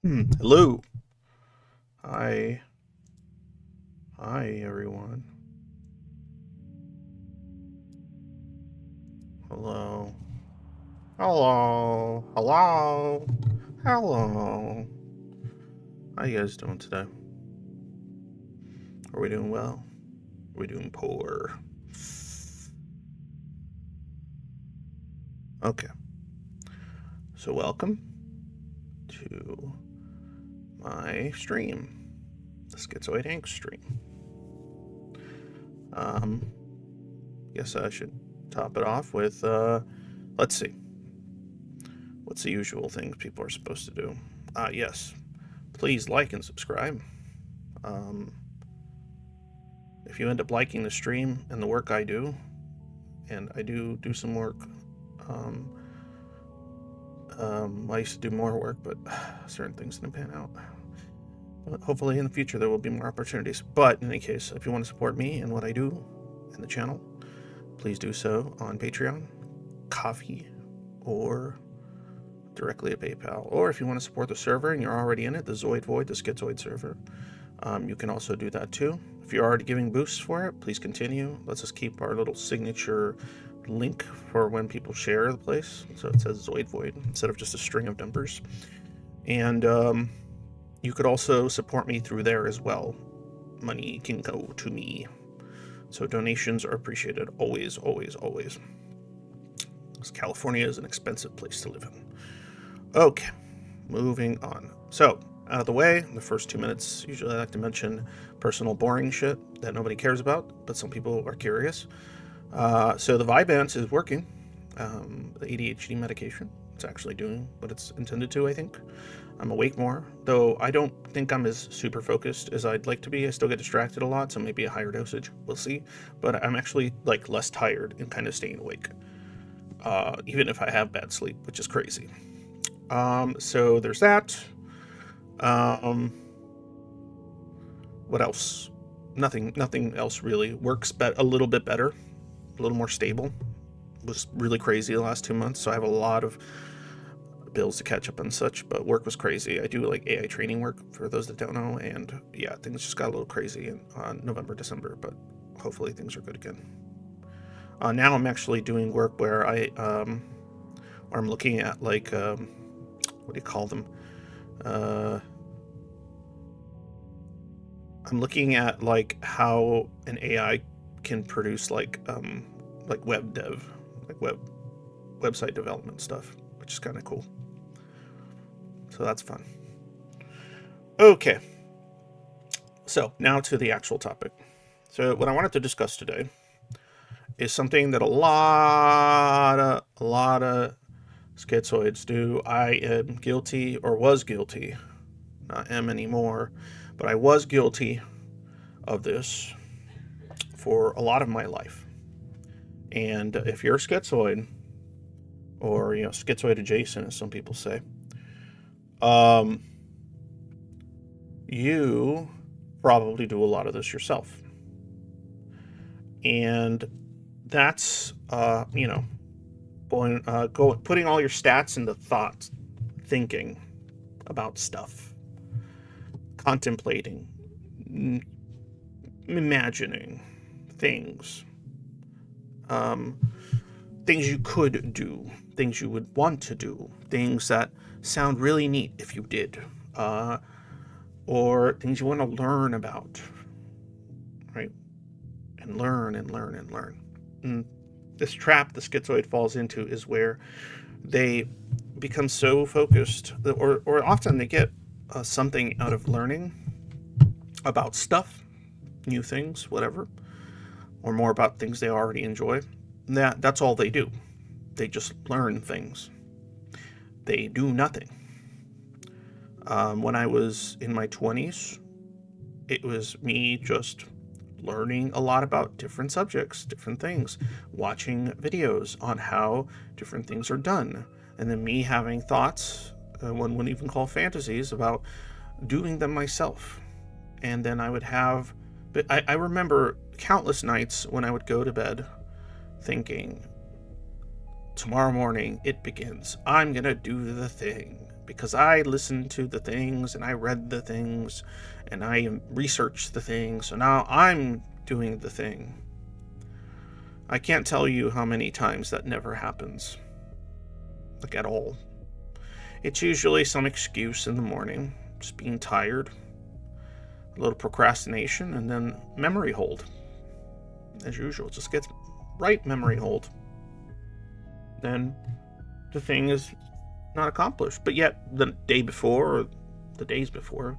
Hello. Hi. Hi, everyone. Hello. Hello. Hello. Hello. How you guys doing today? Are we doing well? Are we doing poor? Okay. So welcome to my stream, the Schizoid Inc. stream. Um, Guess I should top it off with, let's see. What's the usual things people are supposed to do? Yes. Please like and subscribe. Um, if you end up liking the stream and the work I do, and I do some work, um, I used to do more work, but certain things didn't pan out. But hopefully in the future there will be more opportunities. But in any case, if you want to support me and what I do and the channel, please do so on Patreon, Coffee, or directly at PayPal. Or if you want to support the server and you're already in it, the Zoid Void, the Schizoid server, you can also do that too. If you're already giving boosts for it, please continue. Let's just keep our little signature link for when people share the place. So it says Zoid Void instead of just a string of numbers. And you could also support me through there as well. Money can go to me. So donations are appreciated always, always, always. Because California is an expensive place to live in. Okay, moving on. So, out of the way, the first 2 minutes, usually I like to mention personal boring shit that nobody cares about, but some people are curious. So the Vyvanse is working. The ADHD medication. It's actually doing what it's intended to, I think. I'm awake more, though I don't think I'm as super focused as I'd like to be. I still get distracted a lot, so maybe a higher dosage. We'll see. But I'm actually like less tired and kind of staying awake. Even if I have bad sleep, which is crazy. So there's that. What else? Nothing else really. Works a little bit better, a little more stable. It was really crazy the last 2 months, so I have a lot of bills to catch up and such, but work was crazy. I do like AI training work for those that don't know, and yeah, things just got a little crazy in November, December, but hopefully things are good again. Now I'm actually doing work where I'm looking at like, what do you call them? I'm looking at like how an AI can produce like web dev, like website development stuff, which is kind of cool. So that's fun. Okay. So now to the actual topic. So what I wanted to discuss today is something that a lot of schizoids do. I am guilty, or was guilty, not am anymore, but I was guilty of this for a lot of my life. And if you're a schizoid, or schizoid adjacent, as some people say, you probably do a lot of this yourself. And that's putting all your stats into thought, thinking about stuff, contemplating, imagining things, things you could do, things you would want to do, things that sound really neat if you did, or things you want to learn about, right? And learn and learn and learn. And this trap the schizoid falls into is where they become so focused, or often they get something out of learning about stuff, new things, whatever, or more about things they already enjoy. That's all they do. They just learn things. They do nothing. When I was in my 20s, it was me just learning a lot about different subjects, different things, watching videos on how different things are done, and then me having thoughts, one wouldn't even call fantasies, about doing them myself. And then I would have, but I remember countless nights when I would go to bed thinking, tomorrow morning it begins. I'm gonna do the thing because I listened to the things and I read the things and I researched the things. So now I'm doing the thing. I can't tell you how many times that never happens. Like at all. It's usually some excuse in the morning, just being tired, a little procrastination, and then memory hold. As usual, it just gets right memory hold. Then the thing is not accomplished. But yet the day before or the days before,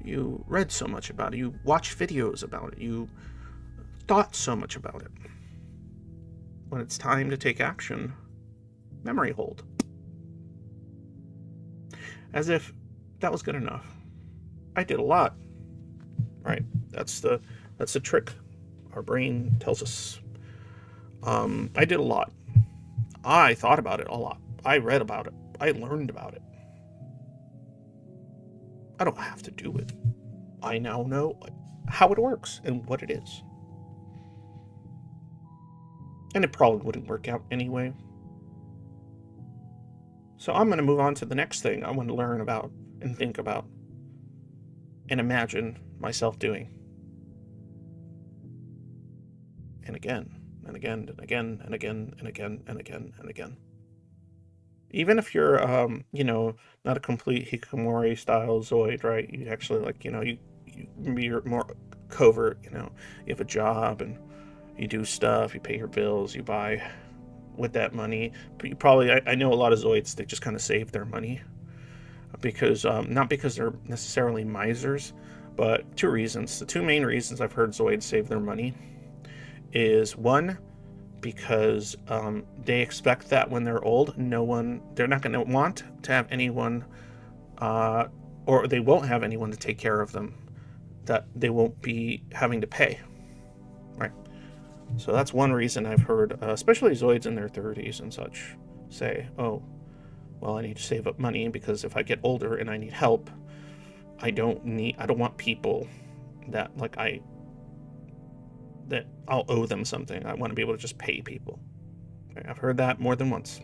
you read so much about it, you watched videos about it, you thought so much about it. When it's time to take action, memory hold. As if that was good enough. I did a lot. Right? That's the trick our brain tells us. I did a lot. I thought about it a lot. I read about it. I learned about it. I don't have to do it. I now know how it works and what it is. And it probably wouldn't work out anyway. So I'm going to move on to the next thing I want to learn about and think about and imagine myself doing. And again, and again, and again, and again, and again, and again, and again. Even if you're, not a complete hikikomori style Zoid, right? You actually, you're more covert, you have a job and you do stuff, you pay your bills, you buy with that money. But you probably, I know a lot of Zoids, they just kind of save their money because, not because they're necessarily misers, but two reasons. The two main reasons I've heard Zoids save their money is one, because they expect that when they're old, they're not going to want to have anyone, or they won't have anyone to take care of them, that they won't be having to pay, right? So that's one reason I've heard, especially Zoids in their 30s and such, say, oh, well, I need to save up money because if I get older and I need help, I don't want people that that I'll owe them something. I want to be able to just pay people. Okay, I've heard that more than once.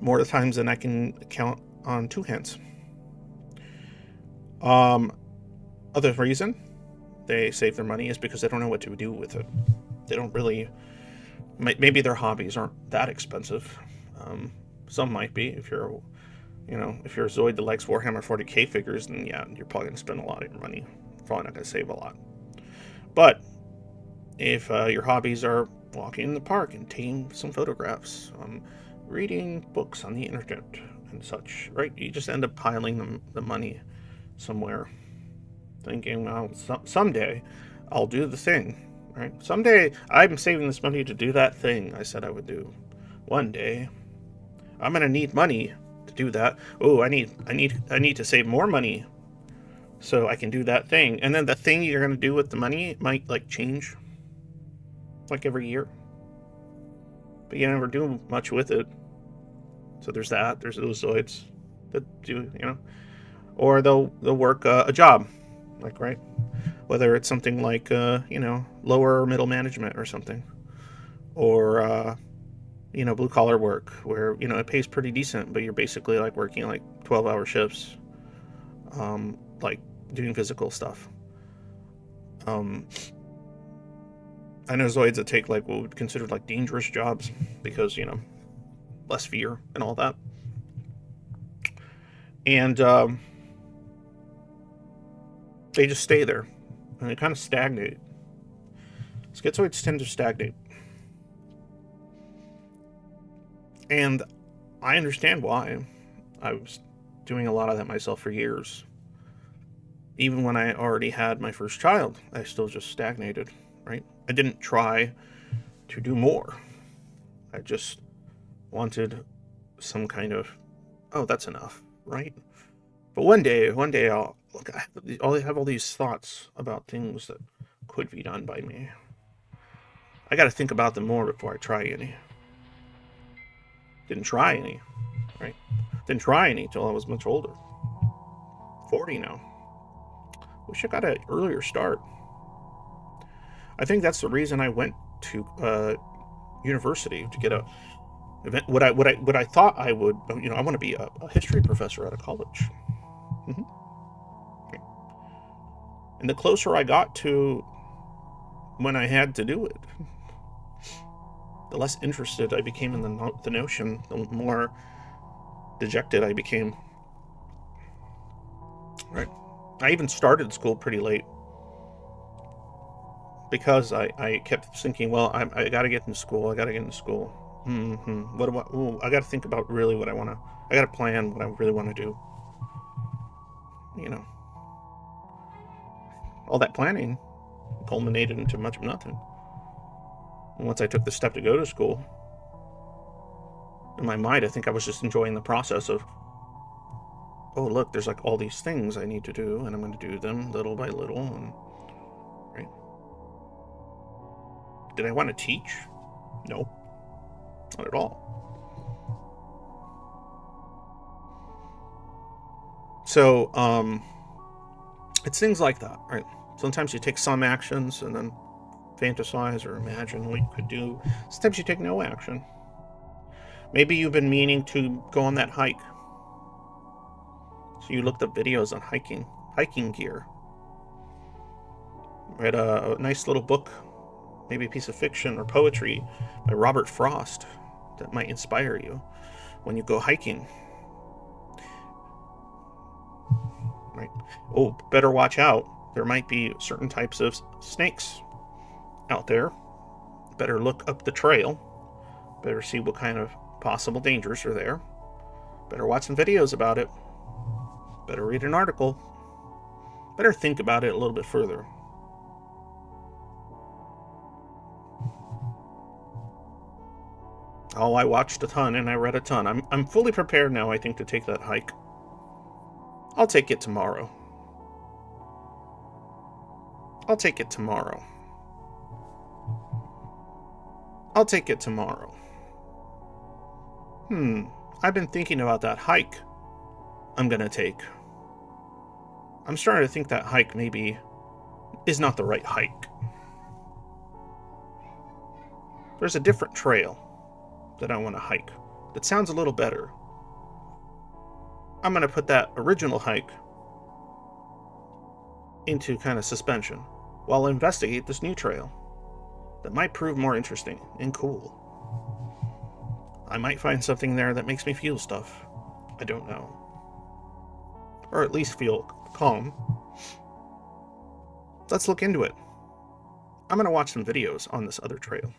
More times than I can count on two hands. Other reason they save their money is because they don't know what to do with it. They don't really, maybe their hobbies aren't that expensive. Some might be. If you're a Zoid that likes Warhammer 40k figures, then yeah, you're probably going to spend a lot of your money. You're probably not going to save a lot. But if your hobbies are walking in the park and taking some photographs, reading books on the internet and such, right? You just end up piling the money somewhere, thinking, well, someday I'll do the thing, right? Someday I'm saving this money to do that thing I said I would do. One day I'm gonna need money to do that. Oh, I need to save more money so I can do that thing. And then the thing you're gonna do with the money might change every year, but you never do much with it. So there's that. There's those Zoids that do, or they'll work a job, right, whether it's something like lower or middle management or something, or blue collar work where it pays pretty decent, but you're basically working 12-hour shifts, doing physical stuff. I know Zoids that take what would consider dangerous jobs because less fear and all that, and they just stay there and they kind of stagnate. Schizoids tend to stagnate, and I understand why. I was doing a lot of that myself for years. Even when I already had my first child, I still just stagnated, right? I didn't try to do more. I just wanted some kind of, oh, that's enough, right? But one day I'll have all these thoughts about things that could be done by me. I got to think about them more before I try any. Didn't try any, right? Didn't try any till I was much older. 40 now. Wish I got an earlier start. I think that's the reason I went to university, to get What I thought I would, I want to be a history professor at a college. hmm And the closer I got to when I had to do it, the less interested I became in the notion, the more dejected I became. Right? I even started school pretty late because I kept thinking, well, I got to get into school. I got to get into school. What do I? Ooh, I got to think about really what I want to. I got to plan what I really want to do. All that planning culminated into much of nothing. And once I took the step to go to school, in my mind, I think I was just enjoying the process of, oh, look, there's like all these things I need to do, and I'm going to do them little by little. And right? Did I want to teach? No, not at all. So, it's things like that, right? Sometimes you take some actions and then fantasize or imagine what you could do. Sometimes you take no action. Maybe you've been meaning to go on that hike. So you looked up videos on hiking gear. Read a nice little book, maybe a piece of fiction or poetry by Robert Frost that might inspire you when you go hiking. Right? Oh, better watch out. There might be certain types of snakes out there. Better look up the trail. Better see what kind of possible dangers are there. Better watch some videos about it. Better read an article. Better think about it a little bit further. Oh, I watched a ton and I read a ton. I'm fully prepared now, I think, to take that hike. I'll take it tomorrow. I'll take it tomorrow. I'll take it tomorrow. I've been thinking about that hike I'm gonna take. I'm starting to think that hike maybe is not the right hike. There's a different trail that I want to hike that sounds a little better. I'm gonna put that original hike into kind of suspension while I investigate this new trail that might prove more interesting and cool. I might find something there that makes me feel stuff. I don't know. Or at least feel calm. Let's look into it. I'm going to watch some videos on this other trail.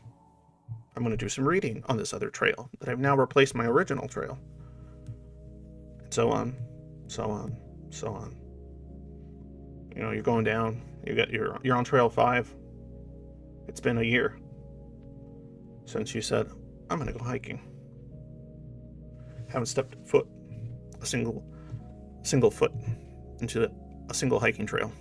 I'm going to do some reading on this other trail that I've now replaced my original trail. And so on, so on, so on. You're going down. You're on trail 5. It's been a year since you said, I'm going to go hiking. Haven't stepped a single foot into a single hiking trail.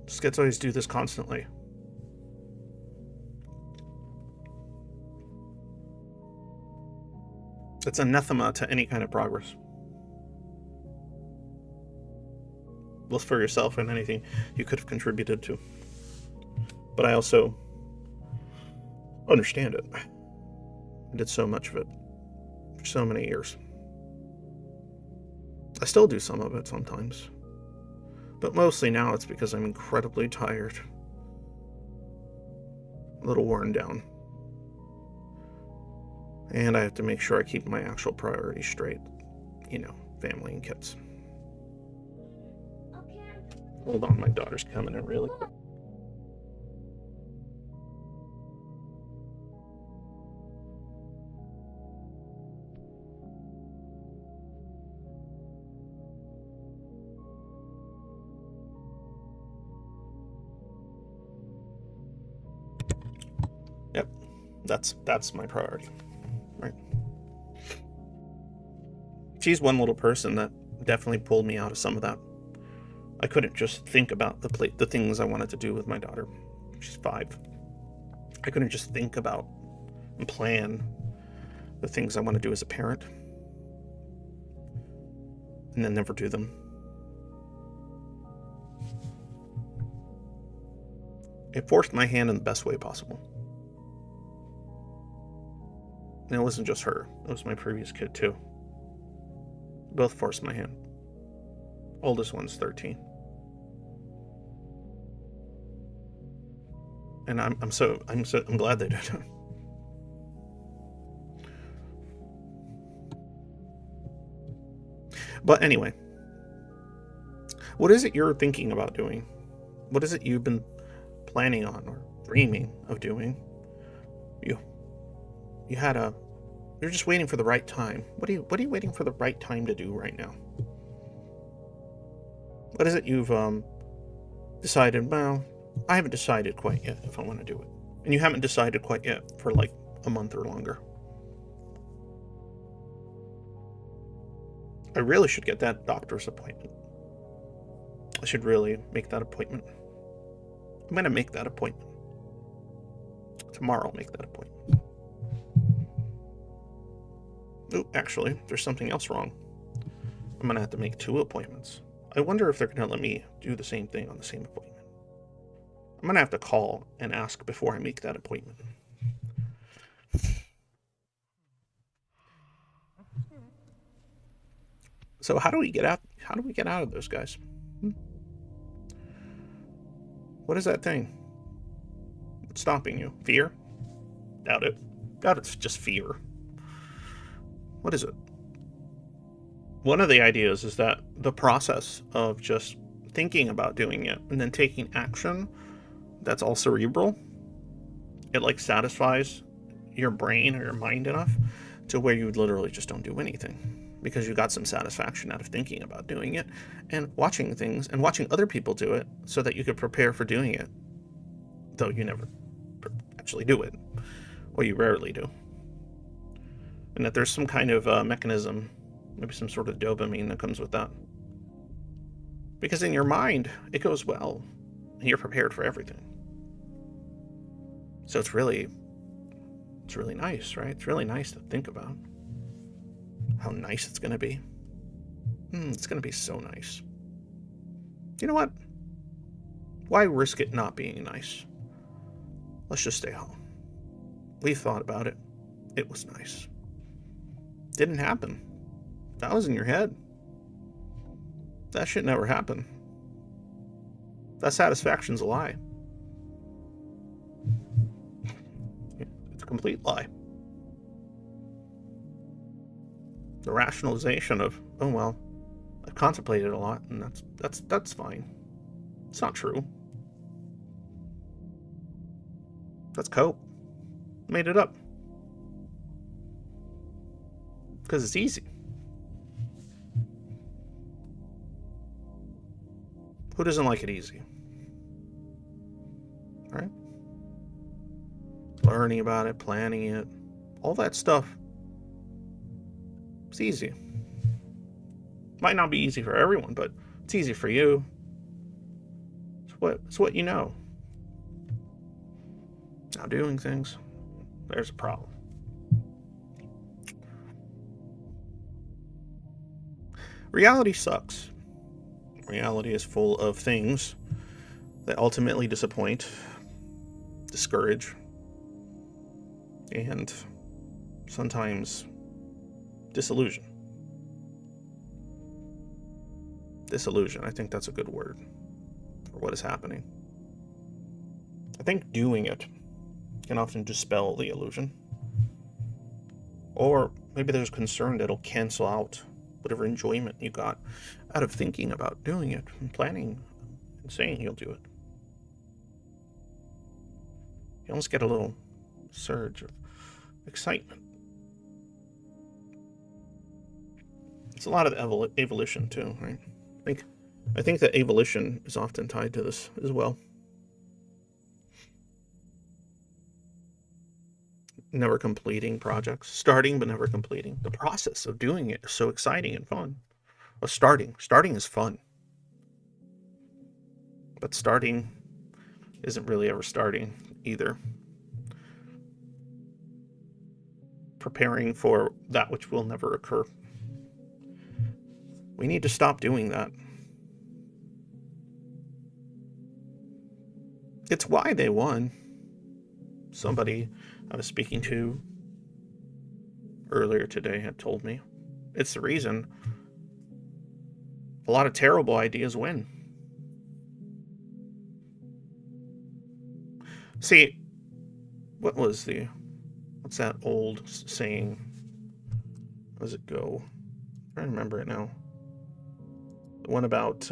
Schizoids do this constantly. It's anathema to any kind of progress. Look for yourself in anything you could have contributed to. But I also understand it. I did so much of it for so many years. I still do some of it sometimes. But mostly now it's because I'm incredibly tired. A little worn down. And I have to make sure I keep my actual priorities straight. Family and kids. Hold on, my daughter's coming in really quick. Yep, that's my priority, right? She's one little person that definitely pulled me out of some of that. I couldn't just think about the things I wanted to do with my daughter. She's 5. I couldn't just think about and plan the things I want to do as a parent and then never do them. It forced my hand in the best way possible. And it wasn't just her. It was my previous kid, too. Both forced my hand. Oldest one's 13. And I'm glad they did. But anyway, what is it you're thinking about doing? What is it you've been planning on or dreaming of doing? You're just waiting for the right time. What are you waiting for the right time to do right now? What is it you've decided? Well, I haven't decided quite yet if I want to do it. And you haven't decided quite yet for like a month or longer. I really should get that doctor's appointment. I should really make that appointment. I'm going to make that appointment. Tomorrow I'll make that appointment. Oh, actually, there's something else wrong. I'm going to have to make 2 appointments. I wonder if they're going to let me do the same thing on the same appointment. I'm going to have to call and ask before I make that appointment. So how do we get out of those guys? What is that thing? What's stopping you? Fear? Doubt it. Doubt it's just fear. What is it? One of the ideas is that the process of just thinking about doing it and then taking action, that's all cerebral. It like satisfies your brain or your mind enough to where you literally just don't do anything because you got some satisfaction out of thinking about doing it and watching things and watching other people do it so that you could prepare for doing it, though you never actually do it, or you rarely do. And that there's some kind of mechanism, maybe some sort of dopamine that comes with that. Because in your mind, it goes well, and you're prepared for everything. So it's really nice, right? It's really nice to think about how nice it's going to be. It's going to be so nice. You know what? Why risk it not being nice? Let's just stay home. We thought about it. It was nice. Didn't happen. That was in your head. That shit never happened. That satisfaction's a lie. It's a complete lie. The rationalization of, oh well, I've contemplated a lot, and that's fine. It's not true. That's cope. Made it up. Because it's easy. Who doesn't like it easy? Right? Learning about it, planning it, all that stuff. It's easy. Might not be easy for everyone, but it's easy for you. It's what you know. Now doing things, there's a problem. Reality sucks. Reality is full of things that ultimately disappoint, discourage, and sometimes disillusion. Disillusion, I think that's a good word for what is happening. I think doing it can often dispel the illusion. Or maybe there's concern that it'll cancel out whatever enjoyment you got out of thinking about doing it and planning and saying you'll do it. You almost get a little surge of excitement. It's a lot of evolution too, right? I think that evolution is often tied to this as well. Never completing projects, starting but never completing. The process of doing it is so exciting and fun. Well, starting is fun, but starting isn't really ever starting either. Preparing for that which will never occur. We need to stop doing that. It's why they won. Somebody I was speaking to earlier today had told me. It's the reason a lot of terrible ideas win. See, what's that old saying? How does it go? I'm trying to remember it now. The one about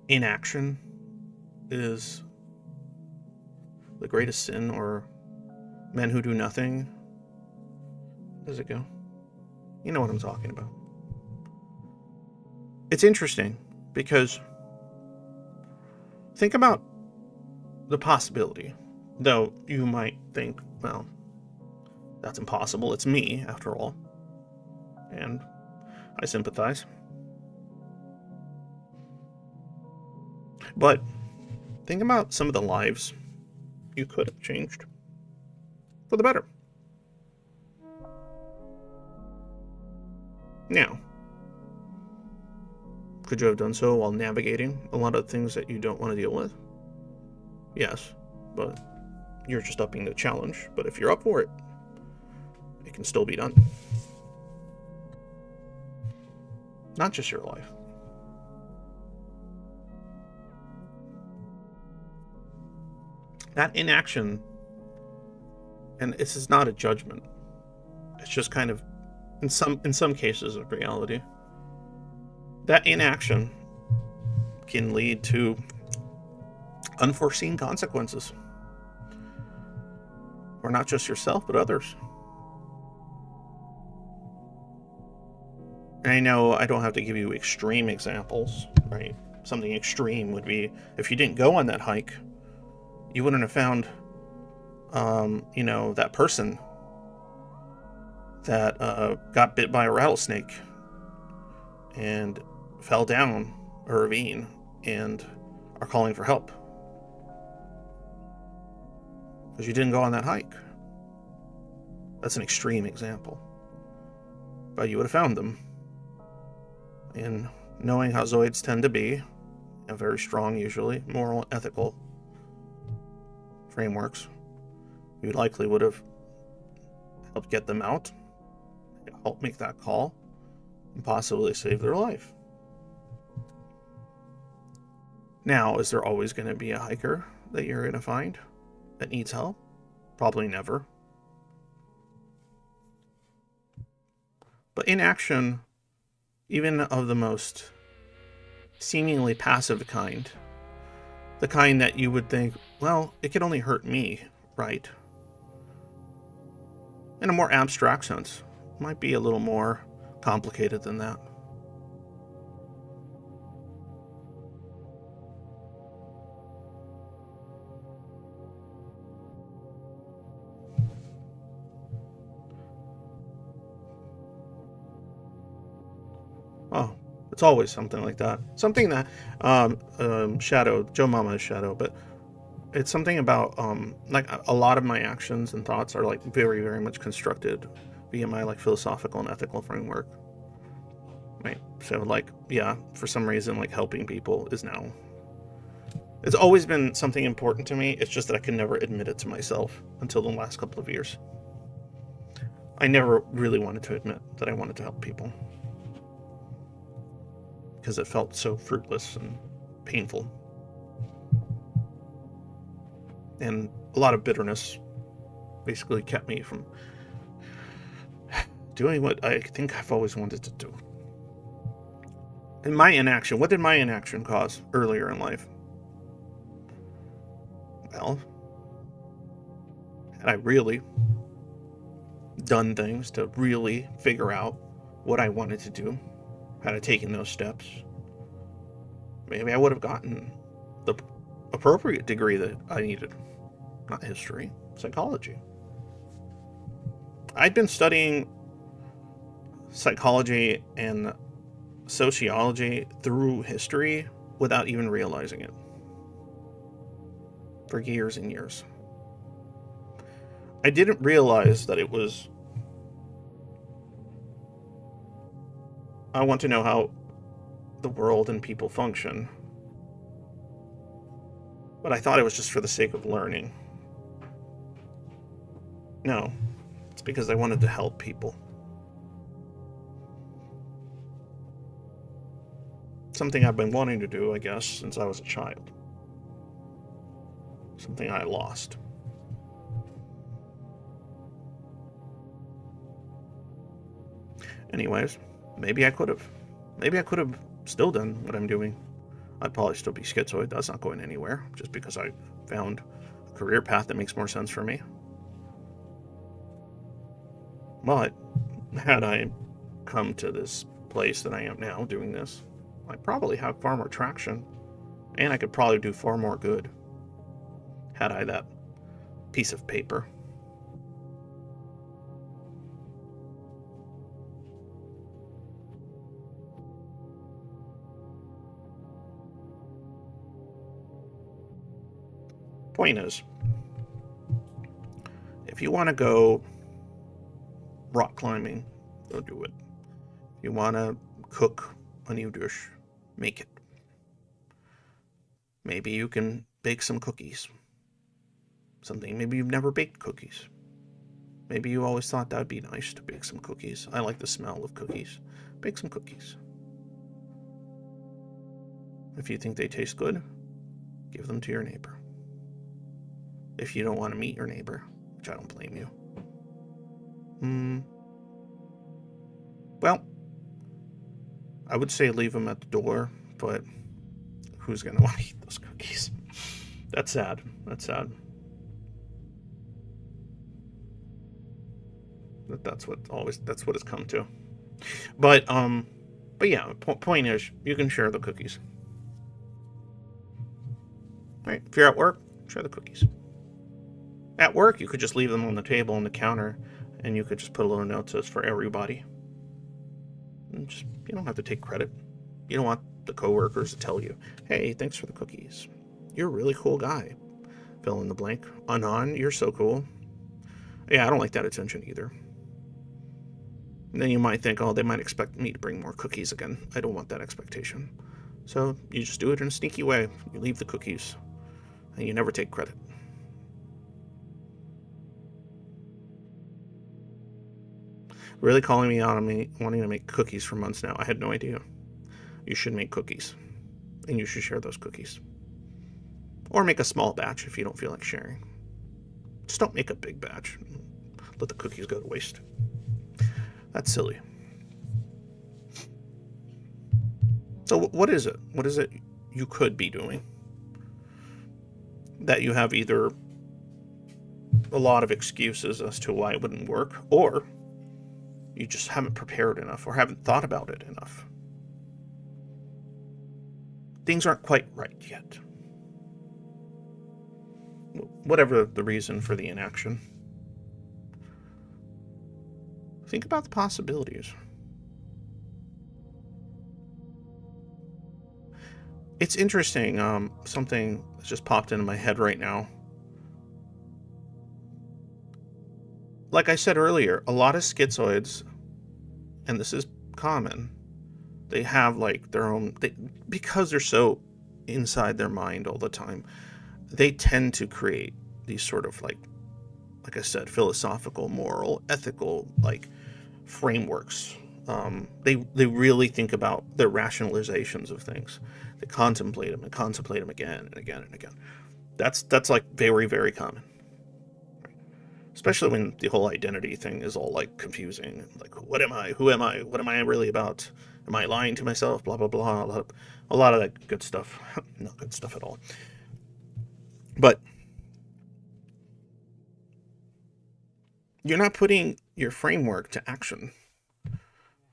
inaction is the greatest sin, or men who do nothing. How does it go? You know what I'm talking about. It's interesting because think about the possibility, though you might think, well, that's impossible. It's me, after all. And I sympathize. But think about some of the lives you could have changed for the better. Now, could you have done so while navigating a lot of things that you don't want to deal with? Yes, but you're just upping the challenge. But if you're up for it, it can still be done. Not just your life. That inaction, and this is not a judgment, it's just kind of, in some cases of reality, that inaction can lead to unforeseen consequences for not just yourself, but others. And I know I don't have to give you extreme examples, right? Something extreme would be if you didn't go on that hike, you wouldn't have found, that person that got bit by a rattlesnake and fell down a ravine and are calling for help because you didn't go on that hike. That's an extreme example, but you would have found them. And knowing how Zoids tend to be, very strong, usually moral, ethical frameworks, you likely would have helped get them out, help make that call, and possibly save their life. Now, is there always going to be a hiker that you're going to find that needs help? Probably never. But inaction, even of the most seemingly passive kind, the kind that you would think, well, it could only hurt me, right? In a more abstract sense, might be a little more complicated than that. Oh, it's always something like that. Something that, Shadow, Joe Mama's Shadow, but it's something about, like a lot of my actions and thoughts are like very, very much constructed via my like philosophical and ethical framework. Right. So like, yeah, for some reason, like helping people is now, it's always been something important to me. It's just that I could never admit it to myself until the last couple of years. I never really wanted to admit that I wanted to help people because it felt so fruitless and painful. And a lot of bitterness basically kept me from doing what I think I've always wanted to do. And my inaction, what did my inaction cause earlier in life? Well, had I really done things to really figure out what I wanted to do, had I taken those steps, maybe I would have gotten the appropriate degree that I needed. Not history, psychology. I'd been studying psychology and sociology through history without even realizing it for years and years. I didn't realize that it was, I want to know how the world and people function, but I thought it was just for the sake of learning. No, It's because I wanted to help people. Something I've been wanting to do, I guess, since I was a child. Something I lost. Anyways, maybe I could have. Maybe I could have still done what I'm doing. I'd probably still be schizoid. That's not going anywhere, just because I found a career path that makes more sense for me. But had I come to this place that I am now doing this, I'd probably have far more traction, and I could probably do far more good had I that piece of paper. Point is, if you want to go rock climbing, go do it. If you want to cook a new dish, make it. Maybe you can bake some cookies. Maybe you've never baked cookies. Maybe you always thought that'd be nice to bake some cookies. I like the smell of cookies. Bake some cookies. If you think they taste good, give them to your neighbor. If you don't want to meet your neighbor, which I don't blame you. Well, I would say leave them at the door, but who's going to want to eat those cookies? That's sad. That's sad. That's what it's come to. But yeah, point is, you can share the cookies. Right? If you're at work, share the cookies. At work, you could just leave them on the table on the counter, and you could just put a little note that says for everybody. And just, you don't have to take credit. You don't want the coworkers to tell you, hey, thanks for the cookies. You're a really cool guy. Fill in the blank. Anon, you're so cool. Yeah, I don't like that attention either. And then you might think, oh, they might expect me to bring more cookies again. I don't want that expectation. So you just do it in a sneaky way. You leave the cookies, and you never take credit. Really calling me out on me wanting to make cookies for months now. I had no idea. You should make cookies, and you should share those cookies. Or make a small batch if you don't feel like sharing. Just don't make a big batch. Let the cookies go to waste. That's silly. So what is it? What is it you could be doing that you have either a lot of excuses as to why it wouldn't work, or you just haven't prepared enough or haven't thought about it enough? Things aren't quite right yet. Whatever the reason for the inaction, think about the possibilities. It's interesting, something that's just popped into my head right now. Like I said earlier, a lot of schizoids, and this is common, they have like their own, because they're so inside their mind all the time, they tend to create these sort of like I said, philosophical, moral, ethical, like frameworks. They really think about their rationalizations of things. They contemplate them and contemplate them again and again and again. That's like very, very common. Especially when the whole identity thing is all like confusing. Like, what am I? Who am I? What am I really about? Am I lying to myself? Blah, blah, blah. A lot of that good stuff. Not good stuff at all. But you're not putting your framework to action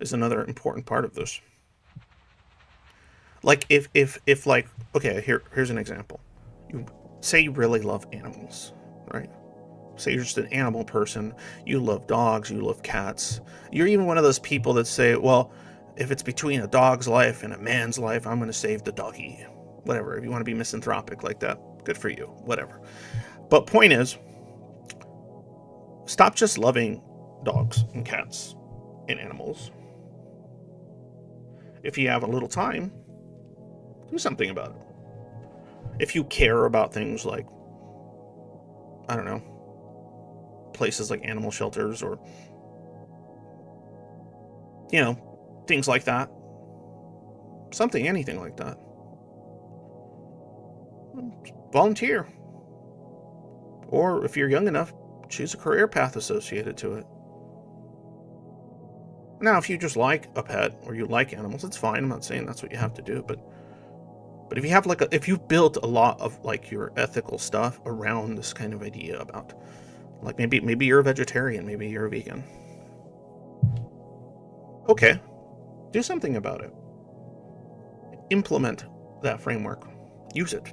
is another important part of this. Like if like, okay, here's an example. You say you really love animals, right? Say you're just an animal person. You love dogs, you love cats. You're even one of those people that say, well, if it's between a dog's life and a man's life, I'm going to save the doggy. Whatever. If you want to be misanthropic like that, good for you. Whatever. But point is, stop just loving dogs and cats and animals. If you have a little time, do something about it. If you care about things like, I don't know, places like animal shelters or, things like that. Anything like that. Volunteer. Or if you're young enough, choose a career path associated to it. Now, if you just like a pet or you like animals, it's fine. I'm not saying that's what you have to do, but if you have if you've built a lot of your ethical stuff around this kind of idea about maybe you're a vegetarian, maybe you're a vegan. Okay, do something about it. Implement that framework. Use it.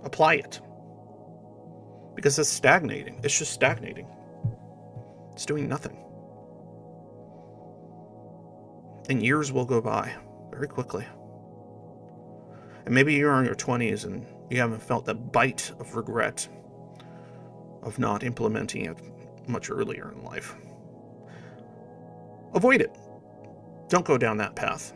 Apply it. Because it's stagnating. It's just stagnating. It's doing nothing. And years will go by very quickly. And maybe you're in your 20s and you haven't felt that bite of regret of not implementing it much earlier in life. Avoid it. Don't go down that path.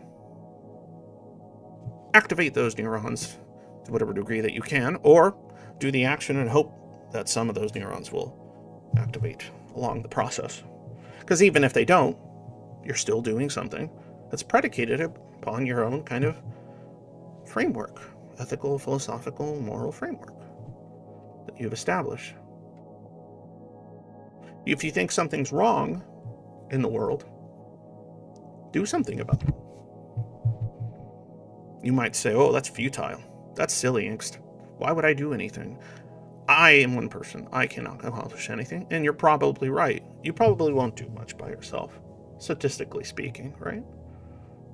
Activate those neurons to whatever degree that you can, or do the action and hope that some of those neurons will activate along the process. Because even if they don't, you're still doing something that's predicated upon your own kind of framework, ethical, philosophical, moral framework that you've established. If you think something's wrong in the world, do something about it. You might say, oh, that's futile. That's silly angst. Why would I do anything? I am one person. I cannot accomplish anything. And you're probably right. You probably won't do much by yourself, statistically speaking, right?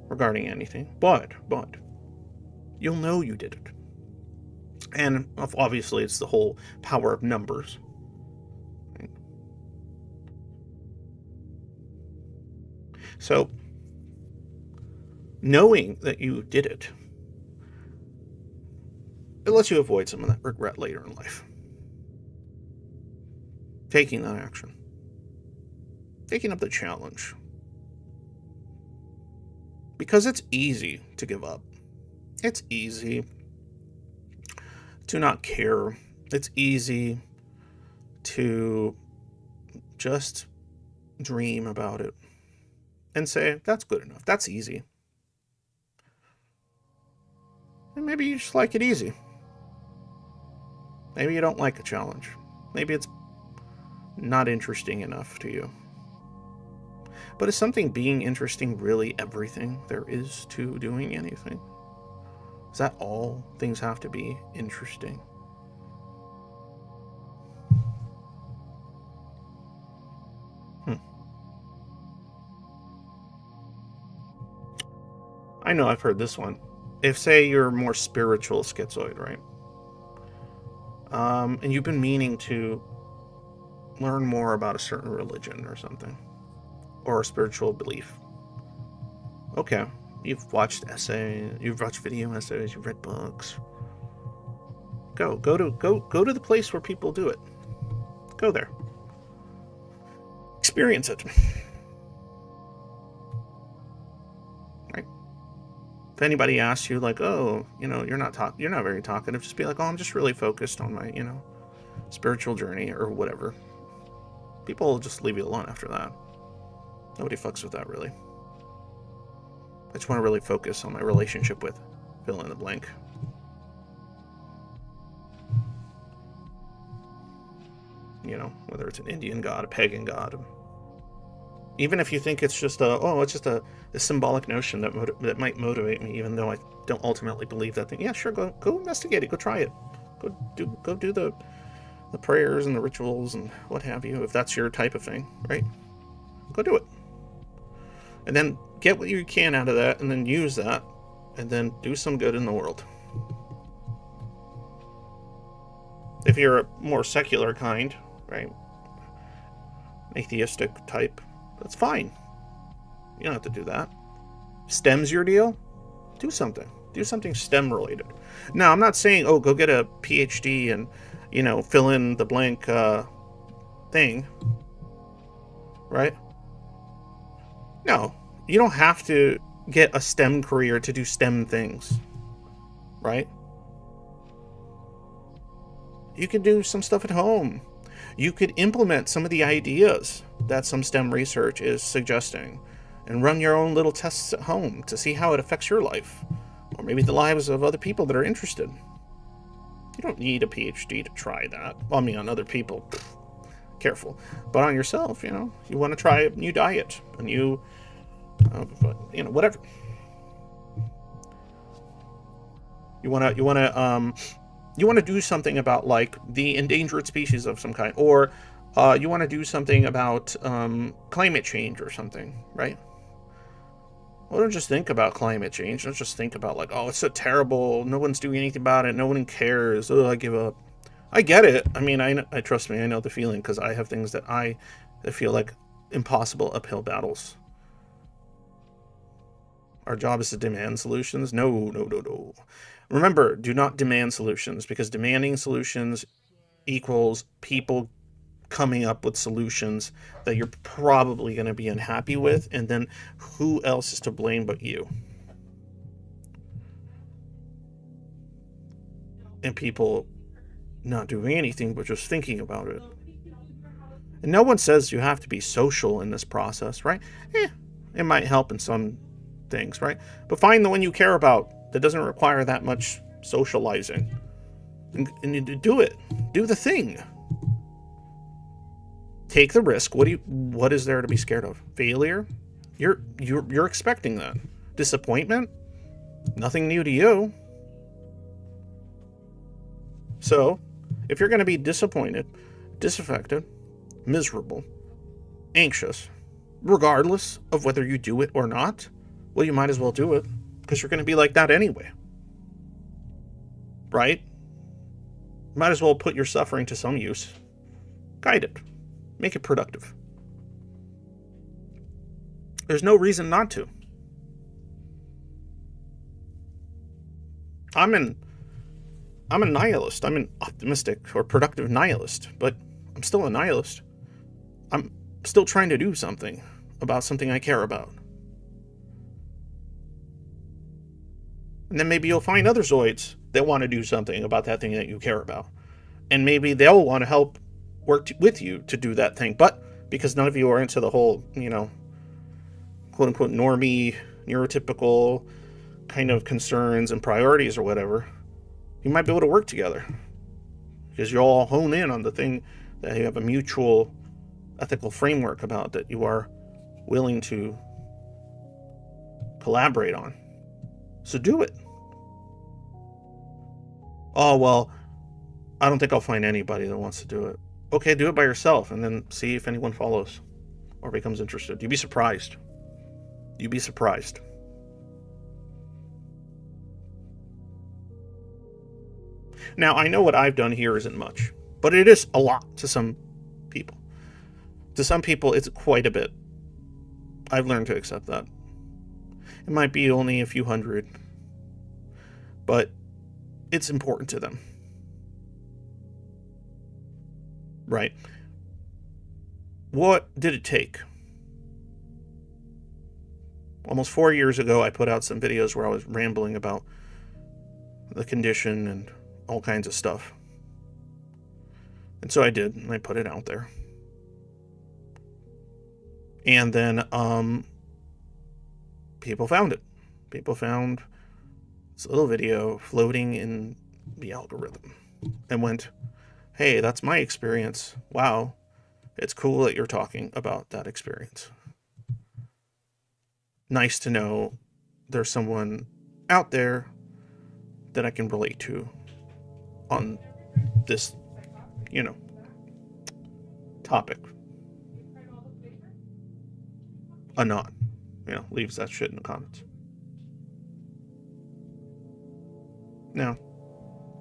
Regarding anything. But you'll know you did it. And obviously it's the whole power of numbers. Right? So, knowing that you did it, it lets you avoid some of that regret later in life. Taking that action. Taking up the challenge. Because it's easy to give up. It's easy to not care. It's easy to just dream about it and say, that's good enough. That's easy. And maybe you just like it easy. Maybe you don't like a challenge. Maybe it's not interesting enough to you. But is something being interesting really everything there is to doing anything? Is that all things have to be interesting? I know I've heard this one. If, say, you're a more spiritual schizoid, right? And you've been meaning to learn more about a certain religion or something, or a spiritual belief. Okay, you've watched essays, you've watched video essays, you've read books. Go to the place where people do it. Go there. Experience it. Right? If anybody asks you, like, oh, you're not very talkative, just be like, oh, I'm just really focused on my, spiritual journey or whatever. People will just leave you alone after that. Nobody fucks with that, really. I just want to really focus on my relationship with fill in the blank. Whether it's an Indian god, a pagan god. Even if you think it's just a symbolic notion that might motivate me, even though I don't ultimately believe that thing. Yeah, sure, go investigate it, go try it. Go do the prayers and the rituals and what have you, if that's your type of thing, right? Go do it. And then get what you can out of that, and then use that, and then do some good in the world. If you're a more secular kind, right? Atheistic type, that's fine. You don't have to do that. STEM's your deal? Do something. Do something STEM related. Now, I'm not saying, oh, go get a PhD and, fill in the blank thing. Right? No. You don't have to get a STEM career to do STEM things. Right? You can do some stuff at home. You could implement some of the ideas that some STEM research is suggesting and run your own little tests at home to see how it affects your life, or maybe the lives of other people that are interested. You don't need a PhD to try that. Well, I mean, on other people, careful. But on yourself, you want to try a new diet, a new, whatever. You want to do something about, like, the endangered species of some kind, or you want to do something about climate change or something, right? Well, don't just think about climate change. Don't just think about, like, oh, it's so terrible. No one's doing anything about it. No one cares. Oh, I give up. I get it. I mean, I trust me. I know the feeling, because I have things that I feel like impossible uphill battles. Our job is to demand solutions. No. Remember, do not demand solutions, because demanding solutions equals people coming up with solutions that you're probably going to be unhappy with, and then who else is to blame but you? And people not doing anything but just thinking about it. And no one says you have to be social in this process, right? It might help in some things, right? But find the one you care about that doesn't require that much socializing, and you do it. Do the thing. Take the risk. What is there to be scared of? Failure? You're expecting that. Disappointment? Nothing new to you. So, if you're going to be disappointed, disaffected, miserable, anxious, regardless of whether you do it or not, well, you might as well do it, because you're going to be like that anyway. Right? Might as well put your suffering to some use. Guide it. Make it productive. There's no reason not to. I'm a nihilist. I'm an optimistic or productive nihilist, but I'm still a nihilist. I'm still trying to do something about something I care about. And then maybe you'll find other Zoids that want to do something about that thing that you care about. And maybe they'll want to help work with you to do that thing. But because none of you are into the whole, quote unquote normie, neurotypical kind of concerns and priorities or whatever, you might be able to work together, because you all hone in on the thing that you have a mutual ethical framework about, that you are willing to collaborate on. So do it. Oh, well, I don't think I'll find anybody that wants to do it. Okay, do it by yourself, and then see if anyone follows or becomes interested. You'd be surprised. You'd be surprised. Now, I know what I've done here isn't much, but it is a lot to some people. To some people, it's quite a bit. I've learned to accept that. It might be only a few hundred, but it's important to them. Right? What did it take? Almost 4 years ago, I put out some videos where I was rambling about the condition and all kinds of stuff. And so I did, and I put it out there. And then people found it. People found this little video floating in the algorithm and went, hey, that's my experience. Wow, it's cool that you're talking about that experience. Nice to know there's someone out there that I can relate to on this, topic. Anon, leaves that shit in the comments. Now,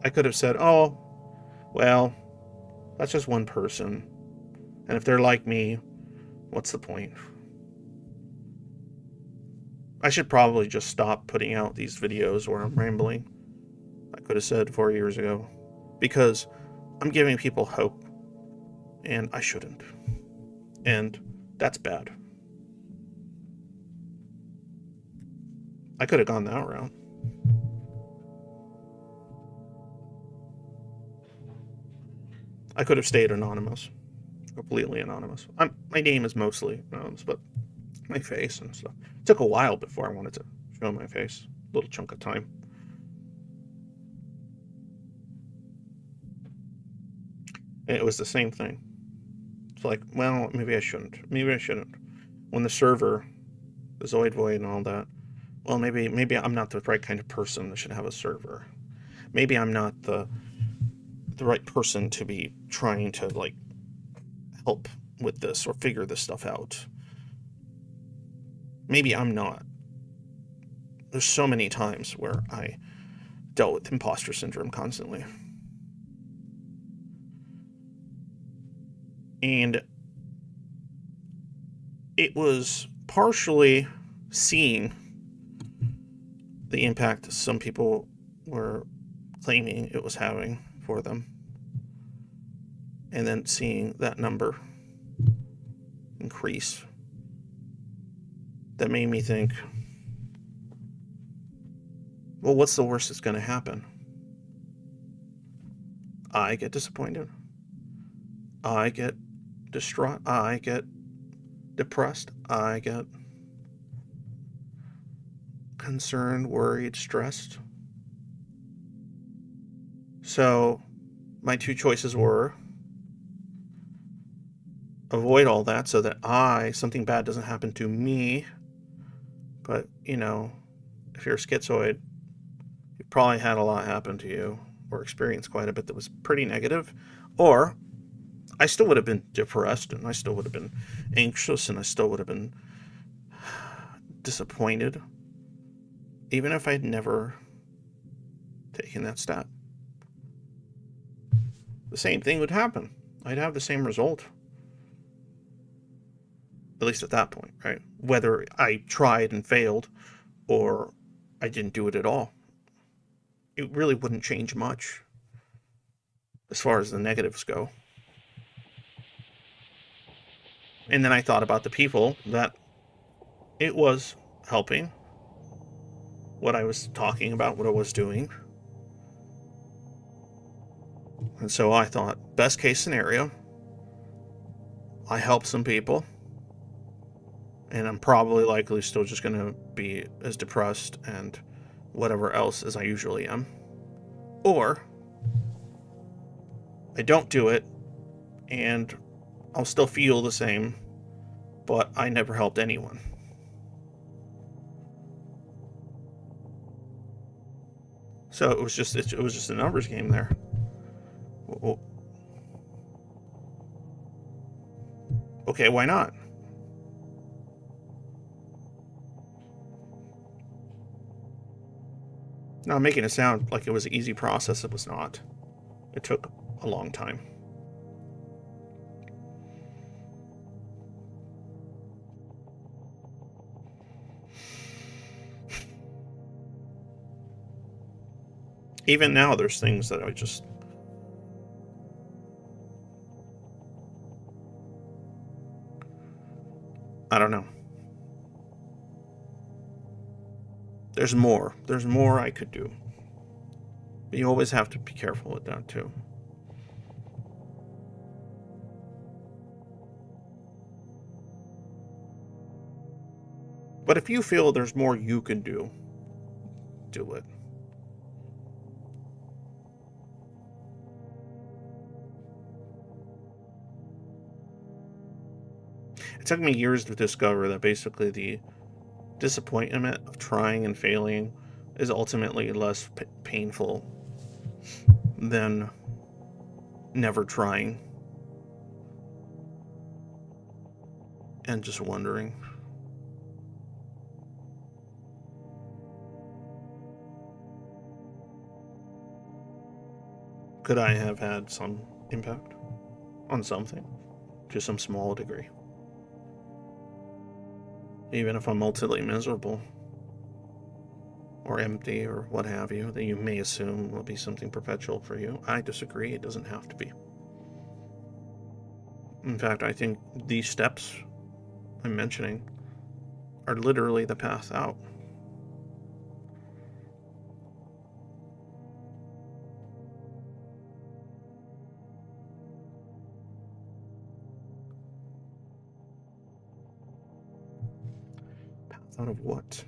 I could have said, oh, well, that's just one person, and if they're like me, what's the point? I should probably just stop putting out these videos where I'm rambling. I could have said 4 years ago, because I'm giving people hope, and I shouldn't. And that's bad. I could have gone that route. I could have stayed anonymous, completely anonymous. My name is mostly anonymous, but my face and stuff. It took a while before I wanted to show my face. A little chunk of time. And it was the same thing. It's like, well, maybe I shouldn't. Maybe I shouldn't. When the server, the Zoid Void and all that, well, maybe I'm not the right kind of person that should have a server. Maybe I'm not the right person to be trying to, like, help with this or figure this stuff out. Maybe I'm not. There's so many times where I dealt with imposter syndrome constantly. And it was partially seeing the impact some people were claiming it was having for them, and then seeing that number increase, that made me think, well, what's the worst that's going to happen? I get disappointed. I get distraught. I get depressed. I get concerned, worried, stressed. So my two choices were avoid all that so that something bad doesn't happen to me. But, if you're a schizoid, you've probably had a lot happen to you or experienced quite a bit that was pretty negative. Or I still would have been depressed, and I still would have been anxious, and I still would have been disappointed, even if I'd never taken that step. The same thing would happen. I'd have the same result. At least at that point, right? Whether I tried and failed or I didn't do it at all, it really wouldn't change much as far as the negatives go. And then I thought about the people that it was helping, what I was talking about, what I was doing. And so I thought, best case scenario, I help some people, and I'm probably likely still just going to be as depressed and whatever else as I usually am. Or I don't do it, and I'll still feel the same, but I never helped anyone. So it was just a numbers game there. Okay, why not? Now, I'm making it sound like it was an easy process. It was not. It took a long time. Even now, there's things that I don't know. There's more. There's more I could do. But you always have to be careful with that, too. But if you feel there's more you can do, do it. It took me years to discover that basically the disappointment of trying and failing is ultimately less painful than never trying and just wondering. Could I have had some impact on something to some small degree? Even if I'm ultimately miserable or empty or what have you, that you may assume will be something perpetual for you. I disagree. It doesn't have to be. In fact, I think these steps I'm mentioning are literally the path out. Out of what?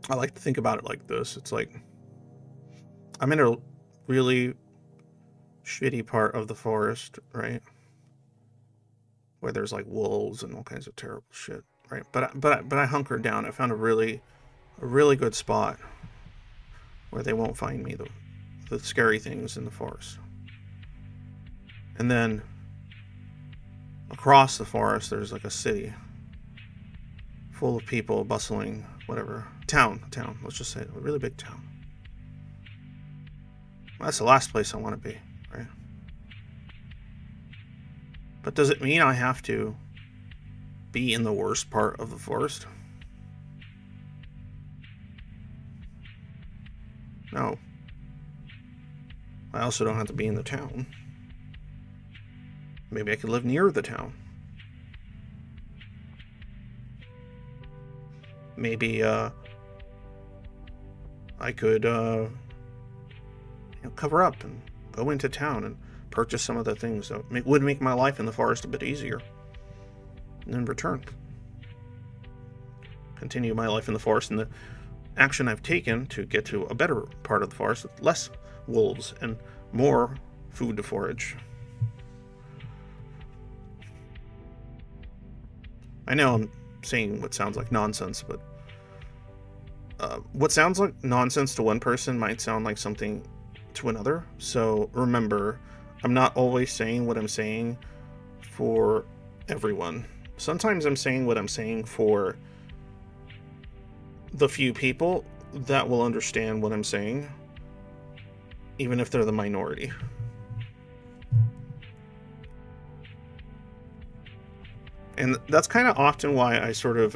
I like to think about it like this. It's like I'm in a really shitty part of the forest, right? Where there's like wolves and all kinds of terrible shit, right? But I hunkered down. I found a really good spot where they won't find me, the scary things in the forest. And then across the forest there's like a city full of people, bustling, whatever. Town, let's just say a really big town. That's the last place I want to be, right? But does it mean I have to be in the worst part of the forest? No. I also don't have to be in the town. Maybe I could live near the town. Maybe I could cover up and go into town and purchase some of the things that would make my life in the forest a bit easier. And then return. Continue my life in the forest and the action I've taken to get to a better part of the forest with less wolves and more food to forage. I know I'm saying what sounds like nonsense, but what sounds like nonsense to one person might sound like something to another. So remember, I'm not always saying what I'm saying for everyone. Sometimes I'm saying what I'm saying for the few people that will understand what I'm saying, even if they're the minority. And that's kind of often why I sort of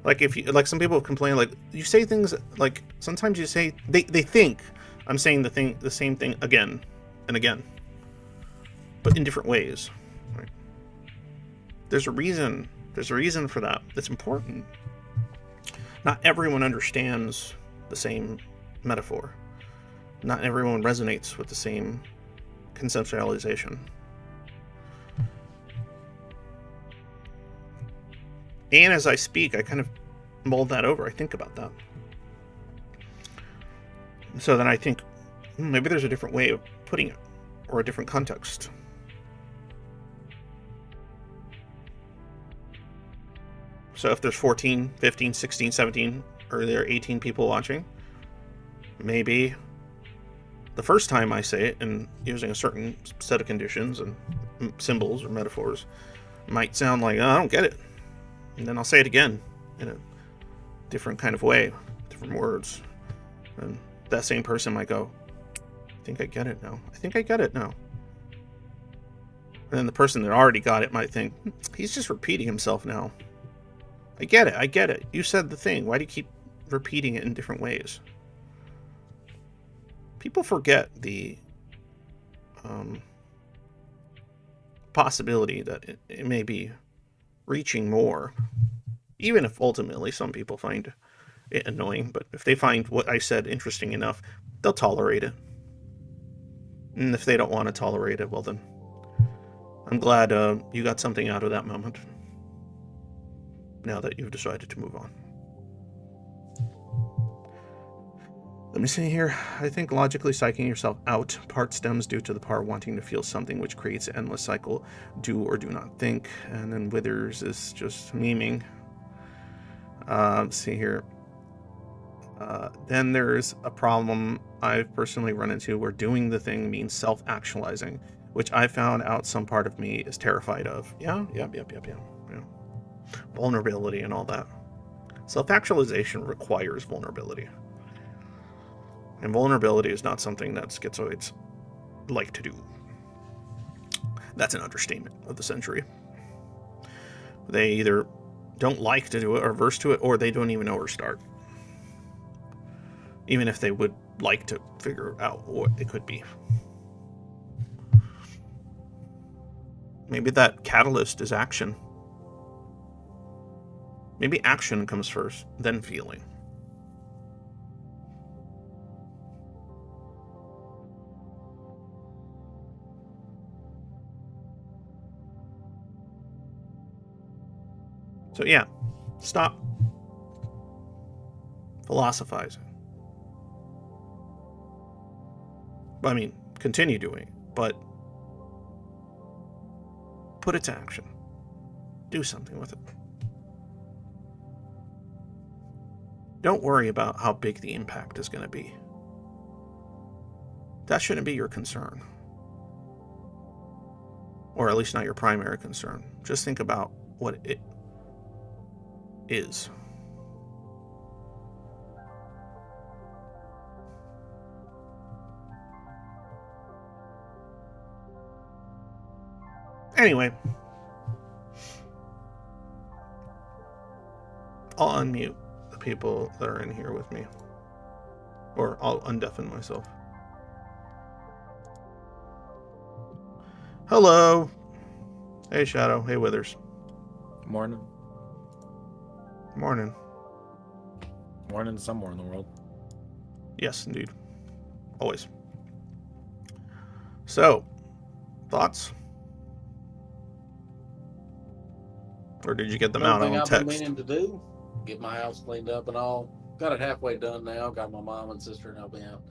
like, if you, like, some people complain, like, you say things, like, sometimes you say, they think I'm saying the same thing again and again, but in different ways, right? There's a reason for that. It's important. Not everyone understands the same metaphor. Not everyone resonates with the same conceptualization. And as I speak, I kind of mold that over. I think about that. So then I think, maybe there's a different way of putting it, or a different context. So if there's 14, 15, 16, 17, or there are 18 people watching, maybe the first time I say it, and using a certain set of conditions and symbols or metaphors, might sound like, oh, I don't get it. And then I'll say it again in a different kind of way, different words. And that same person might go, I think I get it now. And then the person that already got it might think, he's just repeating himself now. I get it. You said the thing. Why do you keep repeating it in different ways? People forget the possibility that it may be reaching more, even if ultimately some people find it annoying. But if they find what I said interesting enough, they'll tolerate it. And if they don't want to tolerate it, well then, I'm glad you got something out of that moment, now that you've decided to move on. Let me see here. I think logically psyching yourself out part stems due to the part wanting to feel something, which creates an endless cycle. Do or do not think. And then withers is just memeing. Let's see here. Then there's a problem I've personally run into where doing the thing means self-actualizing, which I found out some part of me is terrified of. Yeah. Vulnerability and all that. Self-actualization requires vulnerability. And vulnerability is not something that schizoids like to do. That's an understatement of the century. They either don't like to do it, or averse to it, or they don't even know where to start. Even if they would like to figure out what it could be. Maybe that catalyst is action. Maybe action comes first, then feeling. So yeah, stop philosophizing. I mean, continue doing it, but put it to action. Do something with it. Don't worry about how big the impact is going to be. That shouldn't be your concern. Or at least not your primary concern. Just think about what it is. Anyway, I'll unmute the people that are in here with me. Or I'll undeafen myself. Hello. Hey, Shadow. Hey, Withers. Morning. Morning. Morning to somewhere in the world. Yes, indeed. Always. So, thoughts? Or did you get them out on text? I've been meaning to do, get my house cleaned up and all. Got it halfway done now. Got my mom and sister and helping out.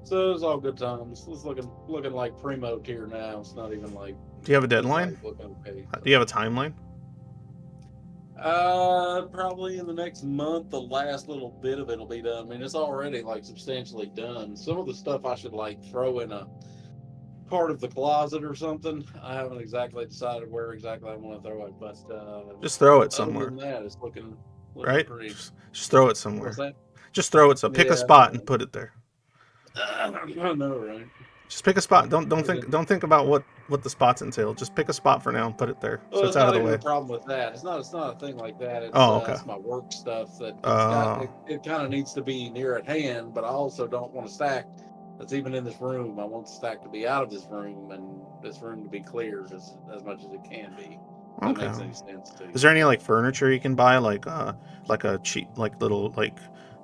So it's all good times. It's looking like primo tier now. It's not even like. Do you have a deadline? Like, okay, so. Do you have a timeline? Probably in the next month, the last little bit of it will be done. I mean, it's already like substantially done. Some of the stuff I should like throw in a part of the closet or something. I haven't exactly decided where exactly I want to throw it, but just throw it somewhere. Other than that, it's looking right? Pretty. Just throw it somewhere. What's that? Just throw it. So pick a spot and put it there. I know, right? Just pick a spot. Don't think about what the spots entail. Just pick a spot for now and put it there, so well, it's out of the way. There's no problem with that. It's not a thing like that. It's, okay. It's my work stuff that it kind of needs to be near at hand, but I also don't want to stack. That's even in this room. I want the stack to be out of this room and this room to be cleared as much as it can be. That makes any sense to you. Is there any like furniture you can buy, like a cheap, like little, like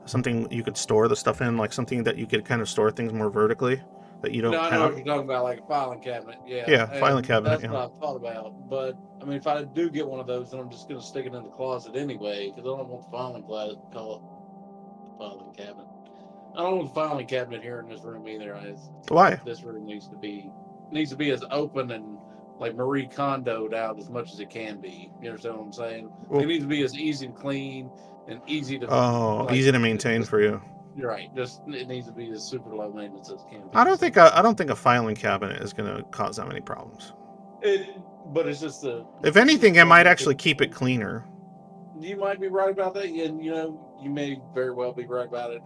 something you could store the stuff in, like something that you could kind of store things more vertically that you don't have? I know what you're talking about, like a filing cabinet. Yeah, filing cabinet. That's what I thought about. But I mean, if I do get one of those, then I'm just going to stick it in the closet anyway, because I don't want the filing cabinet. I don't want the filing cabinet here in this room either. Why? This room needs to be as open and like Marie Kondo'd out as much as it can be. You understand what I'm saying? Well, it needs to be as easy to clean and easy to easy to maintain for you. You're right. Just it needs to be as super low maintenance as it can be. I don't think a filing cabinet is going to cause that many problems. But it's just if anything, it might actually keep it cleaner. You might be right about that, and you may very well be right about it.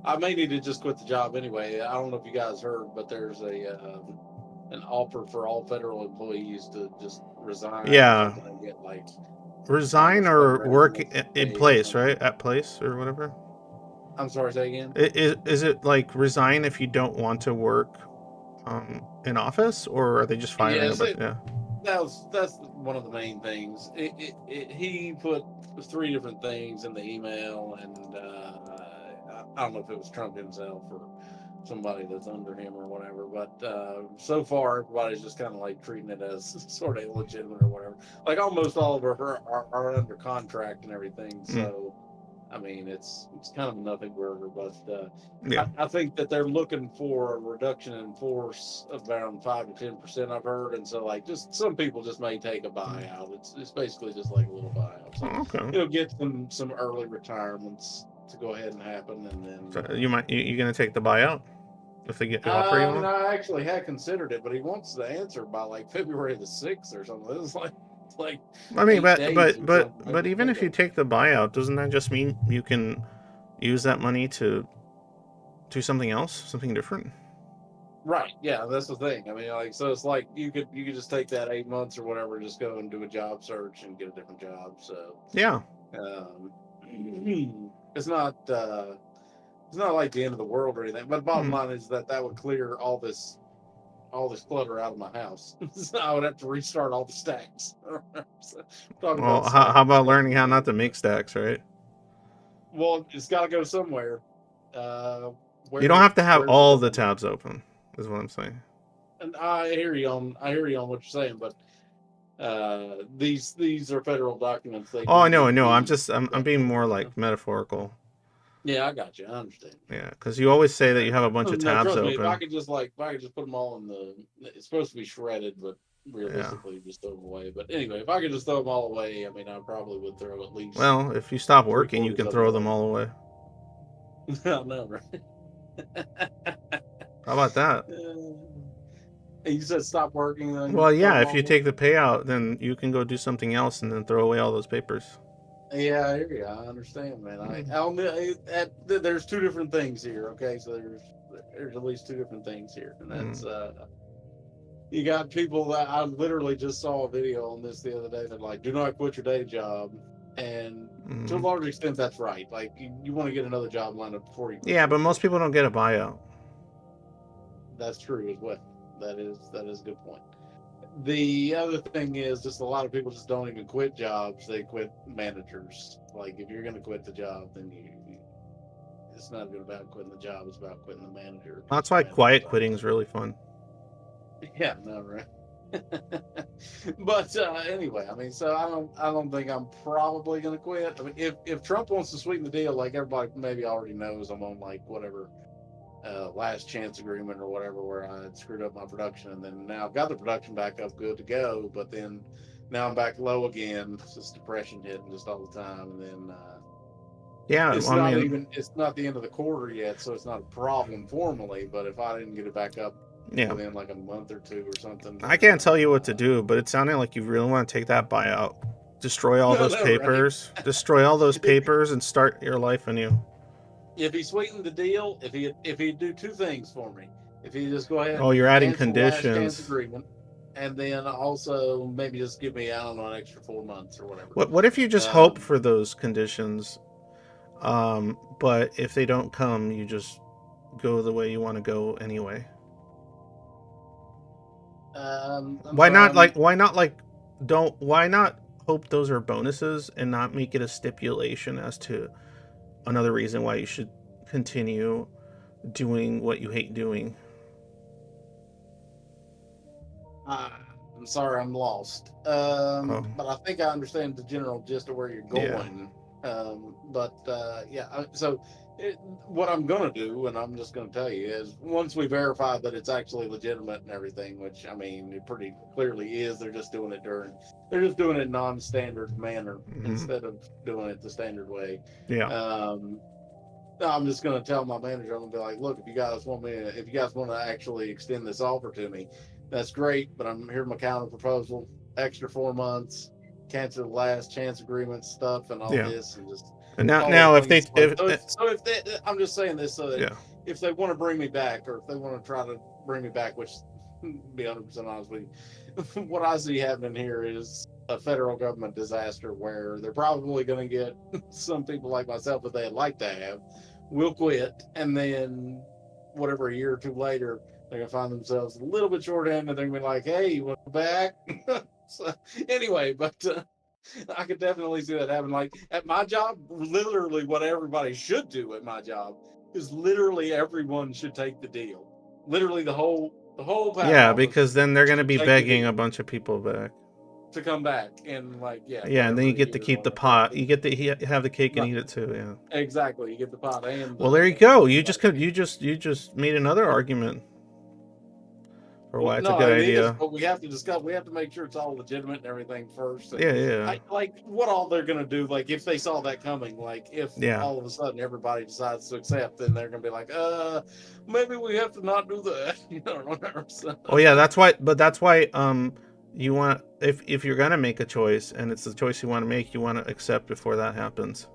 I may need to just quit the job anyway. I don't know if you guys heard, but there's an offer for all federal employees to just resign. Yeah. And get like resign or work in place, right? At place or whatever. I'm sorry, say again. Is it like resign if you don't want to work in office, or are they just firing? Yeah. That's one of the main things. He put 3 different things in the email, and I don't know if it was Trump himself or somebody that's under him or whatever, but so far everybody's just kind of like treating it as sort of illegitimate or whatever. Like almost all of her are under contract and everything, so I mean it's kind of a nothing burger, but I think that they're looking for a reduction in force of around 5 to 10%. I've heard, and so like just some people just may take a buyout. It's basically just like a little buyout. So get some early retirements to go ahead and happen, and then so you're gonna take the buyout if they get the offer you want? I actually had considered it, but he wants the answer by like February the 6th or something. It's like I mean, but even if you take the buyout, doesn't that just mean you can use that money to do something else, something different? Right. Yeah, that's the thing. I mean, like, so it's like you could just take that 8 months or whatever, just go and do a job search and get a different job. So yeah, it's not like the end of the world or anything. But the bottom line is that would clear all this clutter out of my house. So I would have to restart all the stacks. Well, how about learning how not to make stacks, right? Well, it's got to go somewhere. You don't have to have all the tabs open, is what I'm saying. And I hear you on what you're saying, but These are federal documents. They Oh, I can know, I get know. I'm the just, I'm being more like metaphorical. Yeah, I got you. I understand. Yeah, because you always say that you have a bunch of No, tabs trust me. If I open. could just put them all in the. It's supposed to be shredded, but Yeah. realistically, just throw them away. But anyway, if I could just throw them all away, I mean, I probably would throw at least Well, if you stop working, you 3/4 can of them throw them away. all away. I know, right? How about that? And you said stop working, then Well, throw yeah, them if you all away? take the payout, then you can go do something else and then throw away all those papers. Yeah, I hear you. I understand, man. There's two different things here. Okay, so there's at least two different things here, and that's you got people that I literally just saw a video on this the other day that like do not quit your day job, and to a large extent that's right. Like you want to get another job lined up before you quit. Yeah, but most people don't get a buyout. That's true as well. That is a good point. The other thing is just a lot of people just don't even quit jobs. They quit managers. Like if you're going to quit the job, then it's not even about quitting the job. It's about quitting the manager. That's why quiet quitting is really fun. Yeah, no, right. But anyway, I mean, so I don't think I'm probably going to quit. I mean, if Trump wants to sweeten the deal, like everybody maybe already knows, I'm on like whatever last chance agreement or whatever, where I had screwed up my production, and then now I've got the production back up, good to go. But then now I'm back low again. It's just depression hitting just all the time, and then yeah, it's not the end of the quarter yet, so it's not a problem formally. But if I didn't get it back up within like a month or two or something, I can't tell you what to do, but it sounded like you really want to take that buyout, destroy all those papers, right? Destroy all those papers, and start your life anew. If he sweetened the deal, if he'd do two things for me, if he just go ahead, you're adding conditions, last chance agreement, and then also maybe just give me, I don't know, an extra 4 months or whatever. What if you just hope for those conditions, but if they don't come, you just go the way you want to go anyway? Why not hope those are bonuses and not make it a stipulation as to another reason why you should continue doing what you hate doing? I'm sorry, I'm lost. But I think I understand the general gist of where you're going. Yeah. So what I'm going to do, and I'm just going to tell you, is once we verify that it's actually legitimate and everything, which I mean, it pretty clearly is, they're just doing it non-standard manner instead of doing it the standard way. Yeah. I'm just going to tell my manager, I'm going to be like, look, if you guys want to actually extend this offer to me, that's great, but here's my counter proposal, extra 4 months, cancel the last chance agreement stuff and all this, and just. And now if they, I'm just saying this so that if they want to bring me back, or if they want to try to bring me back, which, to be 100% honest with you, what I see happening here is a federal government disaster where they're probably going to get some people like myself that they'd like to have will quit, and then whatever, a year or two later, they're going to find themselves a little bit short-handed. They're going to be like, hey, you want back? So, anyway, but I could definitely see that happen. Like at my job, literally what everybody should do at my job is literally everyone should take the deal. Literally the whole yeah, because then they're going to be begging a bunch of people back to come back, and like and then you get to keep the pot. You get to have the cake and eat it too. Yeah, exactly. You get the pot and well, there you go. You just made another argument for why it's a good idea. But we have to discuss. We have to make sure it's all legitimate and everything first. And yeah. Like what all they're gonna do. Like if they saw that coming. Like if all of a sudden everybody decides to accept, then they're gonna be like, maybe we have to not do that. You know, whatever. So. Oh yeah, that's why. But that's why. You want, if you're gonna make a choice and it's the choice you want to make, you want to accept before that happens.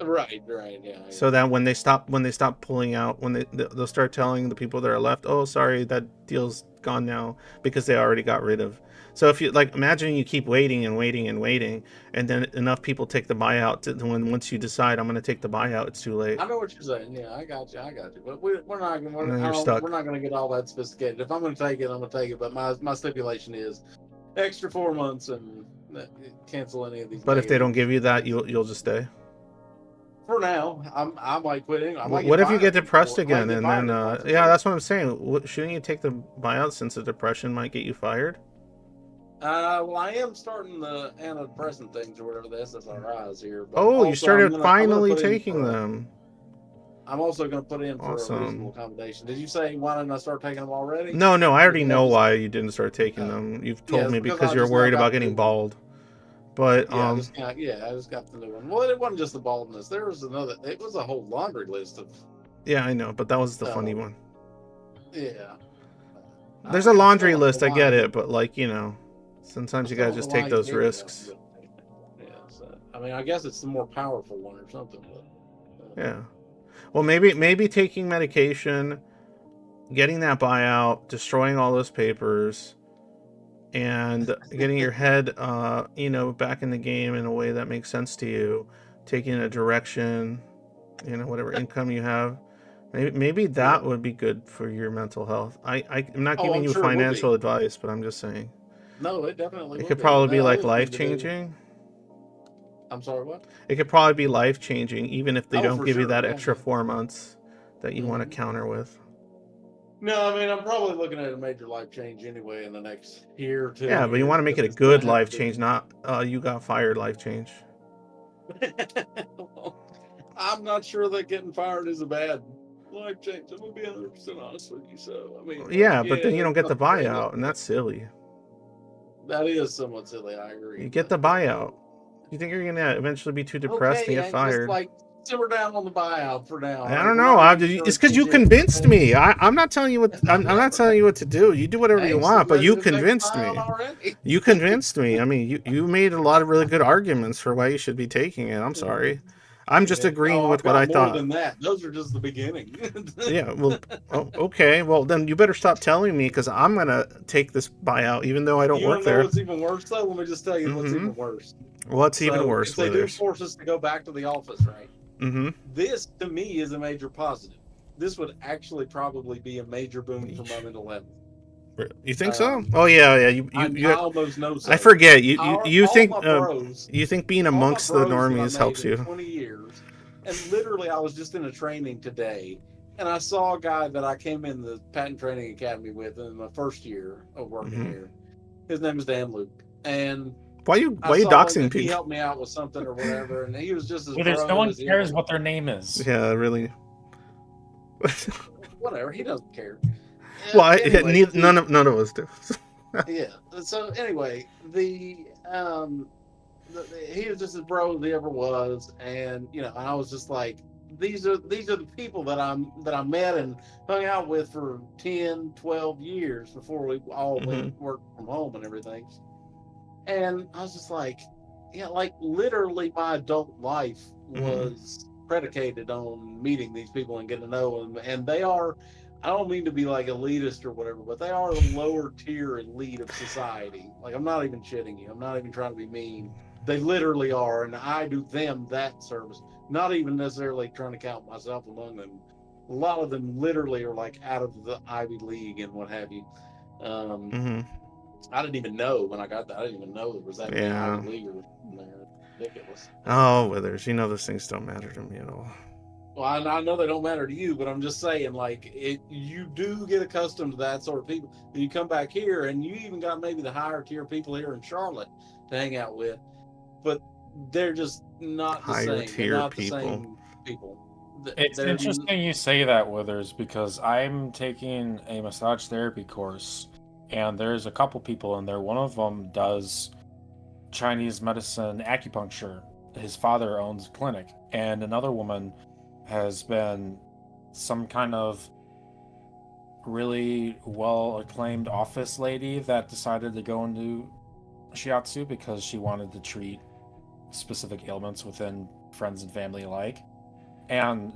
Right, yeah. So that when they stop pulling out, when they'll start telling the people that are left, oh, sorry, that deal's gone now, because they already got rid of. So if you imagine you keep waiting and waiting and waiting, and then enough people take the buyout once you decide I'm going to take the buyout, it's too late. I know what you're saying. Yeah, I got you. But we're not going to get all that sophisticated. If I'm going to take it, I'm going to take it. But my stipulation is extra 4 months and cancel any of these. But if they don't give you that, you'll just stay. For now, I might quit. What if you get depressed again, and then that's what I'm saying. Shouldn't you take the buyout since the depression might get you fired? Well, I am starting the antidepressant things or whatever the SSRIs here, but Oh, you also started I'm gonna finally put in taking them. I'm also going to put in for a reasonable Awesome. accommodation. Did you say why didn't I start taking them already? No, no, I Or already did I know just? why you didn't start taking Uh, them. You've yeah, told it's me because because I you're just now worried got about the getting new one. bald. But Yeah, I just got the new one. Well, it wasn't just the baldness. There was another. It was a whole laundry list of. yeah, I know, but that was the funny Uh, one. yeah, There's a I'm laundry still on the list, I get line. it, but like, I'm sometimes you still gotta on the just take line those king though. risks. But, yeah, so, I mean, I guess it's the more powerful one or something. But Yeah. Well, maybe taking medication, getting that buyout, destroying all those papers, and getting your head, back in the game in a way that makes sense to you, taking a direction, whatever income you have. Maybe yeah. that would be good for your mental health. I'm not Oh, giving I'm you sure it would be. financial advice, but I'm just saying No, it definitely it would could be. And probably the be like other life thing to do. changing. I'm sorry, what? It could probably be life changing, even if they Oh, don't for give you sure. that Yeah, extra yeah. 4 months that you want to Hmm. counter with. No, I mean, I'm probably looking at a major life change anyway in the next year or two Yeah, but you here want to make because it a it's going good to have life to be. change, not you got fired life change. Well, I'm not sure that getting fired is a bad life change. I'm going to be 100% honest with you. So, I mean, like, Yeah, but yeah, then you don't it's get the nothing crazy, buyout, and but that's silly. that is somewhat silly. I agree. You get But the buyout. You think you're gonna eventually be too depressed and okay, get and just fired? like simmer down on the buyout for now. All I right, don't we're know. not even sure It's it's because you legit. convinced Okay. me. I'm not telling you what I'm Yeah, not telling you what to do. You do whatever you hey, so want, but you maybe the next convinced buyout me. already. You convinced me. I mean, you made a lot of really good arguments for why you should be taking it. I'm sorry. I'm just Yeah. agreeing Oh, I've with what got I more thought. than that. Those are just the beginning. Yeah, well, okay. Well, then you better stop telling me because I'm gonna take this buyout even though I don't You work want to know there. what's even worse, though? Let me just tell you what's Mm-hmm. even worse. What's even So, if worse, they do Withers? force us to go back to the office, right? Mm-hmm. This, to me, is a major positive. This would actually probably be a major boon for Yeesh. my mental health. You think so? Um, Oh yeah, yeah. I almost know I so. forget. All my bros, You think being all my amongst the bros that I normies made helps in you. 20 years, and literally, I was just in a training today, and I saw a guy that I came in the patent training academy with in my first year of working Hmm. here. His name is Dan Luke, and I Why you saw doxing that he people? helped me out with something or whatever, and he was just as Well, there's no bro one as he ever cares what was. their name is. Yeah, really. Whatever, he doesn't care. Well, Anyway, none of us do. yeah. So anyway, he was just as bro as he ever was, and I was just like, these are the people that I met and hung out with for 10, 12 years before we all went Hmm. work from home and everything. And I was just like, yeah, like literally my adult life Hmm. was predicated on meeting these people and getting to know them. And they are, I don't mean to be like elitist or whatever, but they are the lower tier elite of society. Like, I'm not even shitting you. I'm not even trying to be mean. They literally are. And I do them that service, not even necessarily trying to count myself among them. A lot of them literally are like out of the Ivy League and what have you. Um, Hmm. I didn't even know when I got there. I didn't even know there was that many Ivy Yeah. Leaguers in there. Ridiculous. Oh, Withers, those things don't matter to me at all. Well, I know they don't matter to you, but I'm just saying, like, you do get accustomed to that sort of people. And you come back here, and you even got maybe the higher tier people here in Charlotte to hang out with, but they're just not the Higher same. They're tier not the people. same people. It's They're interesting you say that, Withers, because I'm taking a massage therapy course, and there's a couple people in there. One of them does Chinese medicine acupuncture. His father owns a clinic, and another woman has been some kind of really well acclaimed office lady that decided to go into shiatsu because she wanted to treat specific ailments within friends and family alike. And,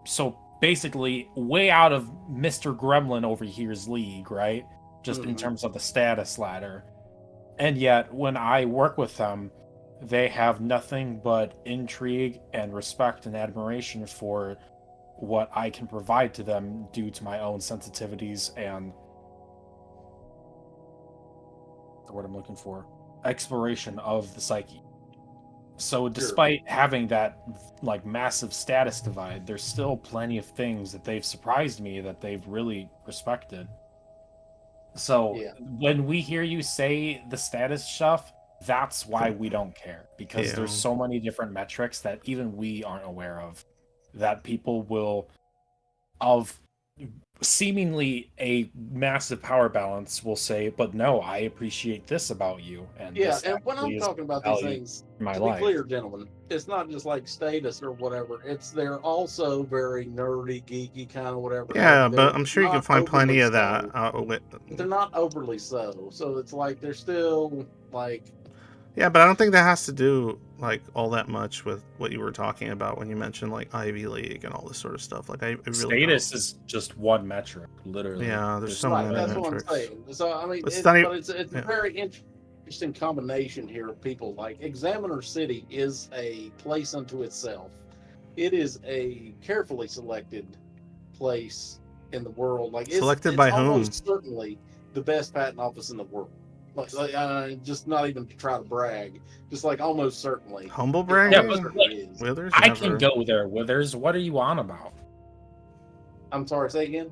so basically, way out of Mr. Gremlin over here's league, right? Just in Mhm. terms of the status ladder. And yet, when I work with them, they have nothing but intrigue and respect and admiration for what I can provide to them due to my own sensitivities and the word I'm looking for, exploration of the psyche. So Sure. despite having that like massive status divide, there's still plenty of things that they've surprised me that they've really respected. So Yeah. when we hear you say the status stuff, that's why we don't care, because Yeah. there's so many different metrics that even we aren't aware of, that people will, of seemingly a massive power balance, will say, but no, I appreciate this about you, and Yeah, this and when I'm actually is talking about these value things, in my to be life. clear, gentlemen, it's not just like status or whatever. It's they're also very nerdy, geeky, kind of whatever. Yeah, And they're but I'm sure you can not find plenty overly of that. so. But they're not overly so. So it's like they're still like, Yeah, but I don't think that has to do like all that much with what you were talking about when you mentioned like Ivy League and all this sort of stuff. Like I really don't. Status is just one metric, literally. Yeah, there's so right. many That's what I'm metrics. saying. So I mean, It's not. but it's a Yeah. very interesting combination here of people. Like Examiner City is a place unto itself. It is a carefully selected place in the world. Like Selected it's by whom? almost certainly the best patent office in the world. Just not even to try to brag, just like almost certainly. Humble It bragging? Yeah, almost but certainly is. Withers I never. can go there, Withers. What are you on about? I'm sorry, say again.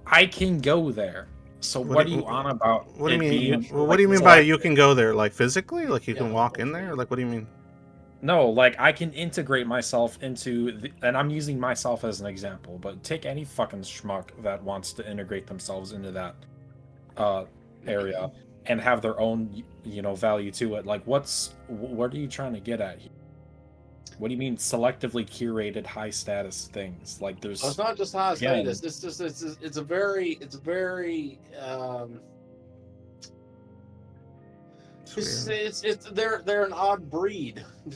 I can go there. So what are you on about? What do you it mean? being, What like, do you mean by selected? you can go there? Like physically? Like you can Yeah, walk in there? Like what do you mean? No, like I can integrate myself into and I'm using myself as an example, but take any fucking schmuck that wants to integrate themselves into that area and have their own, value to it. Like what are you trying to get at here? What do you mean selectively curated high status things? Like there's It's not just high again, status. It's just it's a very it's they're an odd breed. I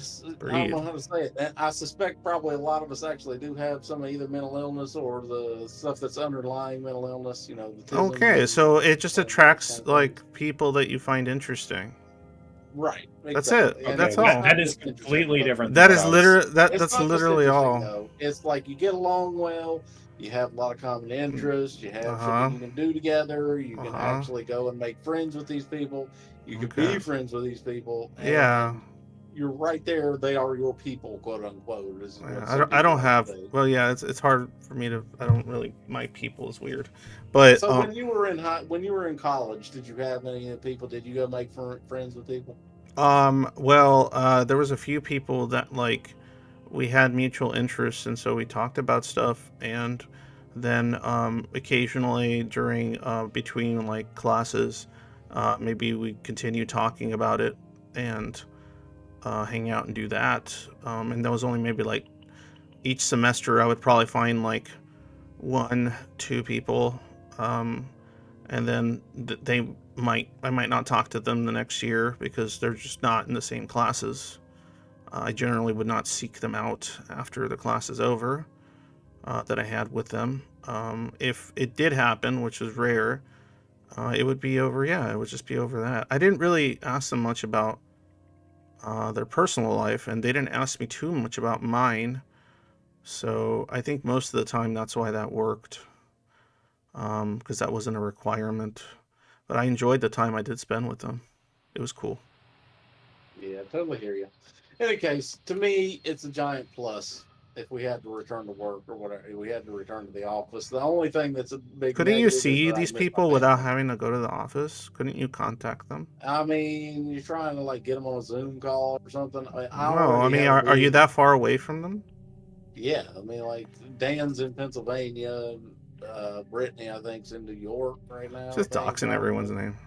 don't know how to say it. And I suspect probably a lot of us actually do have some either mental illness or the stuff that's underlying mental illness. You know. The Okay, so it just and attracts kind of like people that you find interesting. right. That's Exactly. it. And That's it's all. not that is just interesting, completely but different. That than is what I was- literally it's that's not just literally interesting, all. though. It's like you get along well. You have a lot of common interests. You have shit that you can do together. You can actually go and make friends with these people. You can be friends with these people. And Yeah. you're right there. They are your people, quote unquote. Is what Yeah, some I don't people have. say. Well, yeah, it's hard for me to. I don't really. My people is weird, but So when you were in college, did you have any people? Did you go make friends with people? well, there was a few people that like we had mutual interests, and so we talked about stuff, and then occasionally during between like classes, maybe we continue talking about it and hang out and do that. And that was only maybe like each semester I would probably find like 1, 2 people, and then I might not talk to them the next year because they're just not in the same classes. I generally would not seek them out after the class is over that I had with them. If it did happen, which is rare, it would be over. Yeah, it would just be over that. I didn't really ask them much about their personal life, and they didn't ask me too much about mine. So I think most of the time that's why that worked, because that wasn't a requirement. But I enjoyed the time I did spend with them. It was cool. Yeah, totally hear you. In any case, to me, it's a giant plus if we had to return to work or whatever. We had to return to the office. The only thing that's a big Couldn't you negative is see that I these miss my people without family. having to go to the office? Couldn't you contact them? I mean, you're trying to like get them on a Zoom call or something. I No, I already mean, have a are you meeting. that far away from them? Yeah, I mean, like Dan's in Pennsylvania. Brittany, I think's in New York right now. Just I think doxing everyone's probably. name.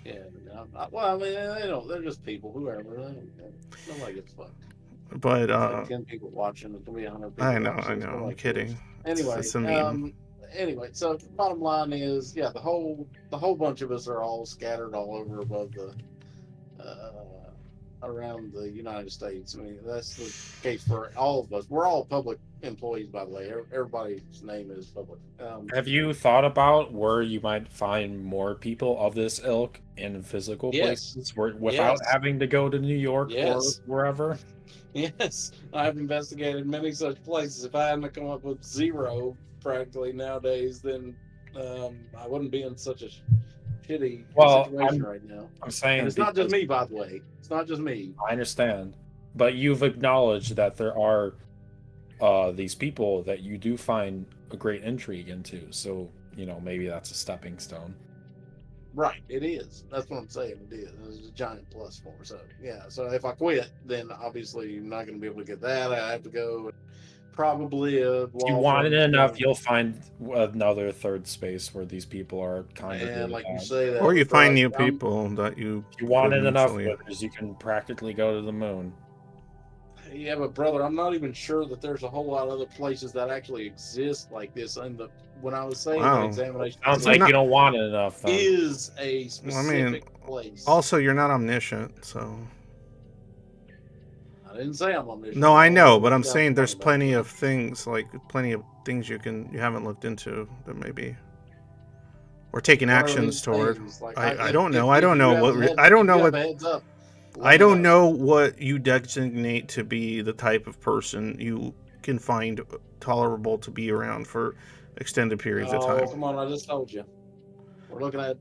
Yeah. Well, I mean, they don't. They're just people. Whoever. Nobody gives a fuck. But It's like 10 people watching. It's gonna be 100 people. I know, watching. I'm kidding. Anyway, It's a meme. So bottom line is, yeah, the whole bunch of us are all scattered all over above the around the United States. I mean, that's the case for all of us. We're all public employees, by the way. Everybody's name is public. Have you thought about where you might find more people of this ilk in physical Yes. places without having to go to New York or wherever? Yes, I've investigated many such places. If I hadn't come up with 0 practically nowadays, then I wouldn't be in such a shitty situation right now. I'm saying, and it's not just me, by the way. It's not just me. I understand, but you've acknowledged that there are these people that you do find a great intrigue into. So maybe that's a stepping stone. Right, it is. That's what I'm saying. It is. It's a giant plus for me. So yeah. So if I quit, then obviously you're not going to be able to get that. I have to go probably a If you law want it firm. enough, you'll find another third space where these people are And congregated like you at. say that, Or you find but new people that you If you want could it enough, mutually. Withers, you can practically go to the moon. yeah, but brother, I'm not even sure that there's a whole lot of other places that actually exist like this. And when I was saying that Wow. examination Sounds You're like not- you don't want it enough, then. is a Well, I mean, specific place. also you're not omniscient, so. I didn't say I'm omniscient. No, I know, but what I'm you guys saying are there's talking about. plenty of things, like plenty of things you haven't looked into that maybe, or taking What are actions these toward. things? Like, I don't know. if I don't you know have what a heads, I don't if know you have what a heads up, I let me don't know what you designate to be the type of person you can find tolerable to be around for extended periods of Oh, time. come on! I just told you. We're looking at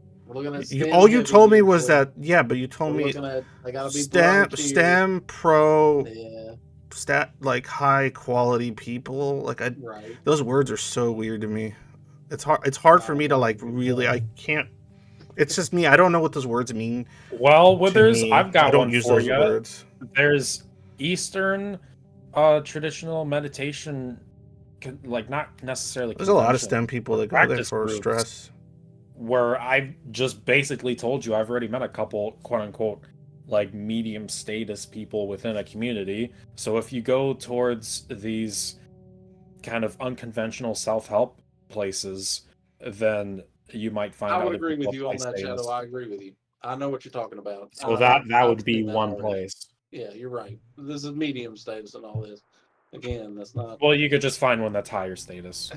All you heavy told me was usually. that, yeah, but you told We're me looking at they gotta be blonde tears. STEM pro Yeah, like high quality people. Like right. those words are so weird to me. It's hard for I me to know like what you really. mean. I can't. It's just me. I don't know what those words mean Well, to Withers, me. I've I got don't one use for those you. words. There's Eastern traditional meditation, like not necessarily There's a lot of conventional STEM people that go there practice for groups, stress. where I've just basically told you I've already met a couple quote unquote like medium status people within a community. So if you go towards these kind of unconventional self-help places, then you might I find would other agree people with of you high on that, status. Shadow. I agree with you. I know what you're talking about. So that I've would be seen that one already. place. Yeah, you're right. This is medium status and all this. Again, that's not. Well, you could just find one that's higher status.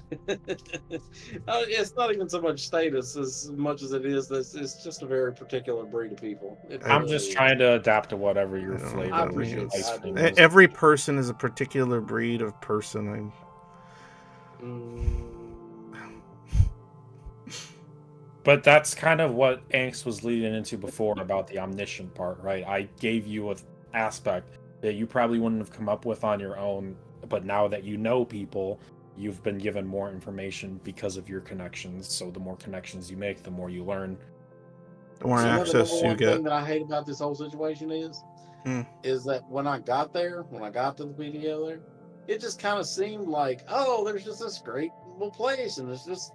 It's not even so much status as much as it is this. It's just a very particular breed of people. It I- I'm really just is. trying to adapt to whatever I your don't know flavor what I that of appreciate means. that. ice I cream do. is. Every person is a particular breed of person. Mm, But that's kind of what Angst was leading into before about the omniscient part, right? I gave you an aspect that you probably wouldn't have come up with on your own, but now that you know people, you've been given more information because of your connections. So the more connections you make, the more you learn. The more you know, the access number you one get. thing that I hate about this whole situation is that when I got there, when I got to the PDO there, it just kind of seemed like, oh, there's just this great little place, and there's just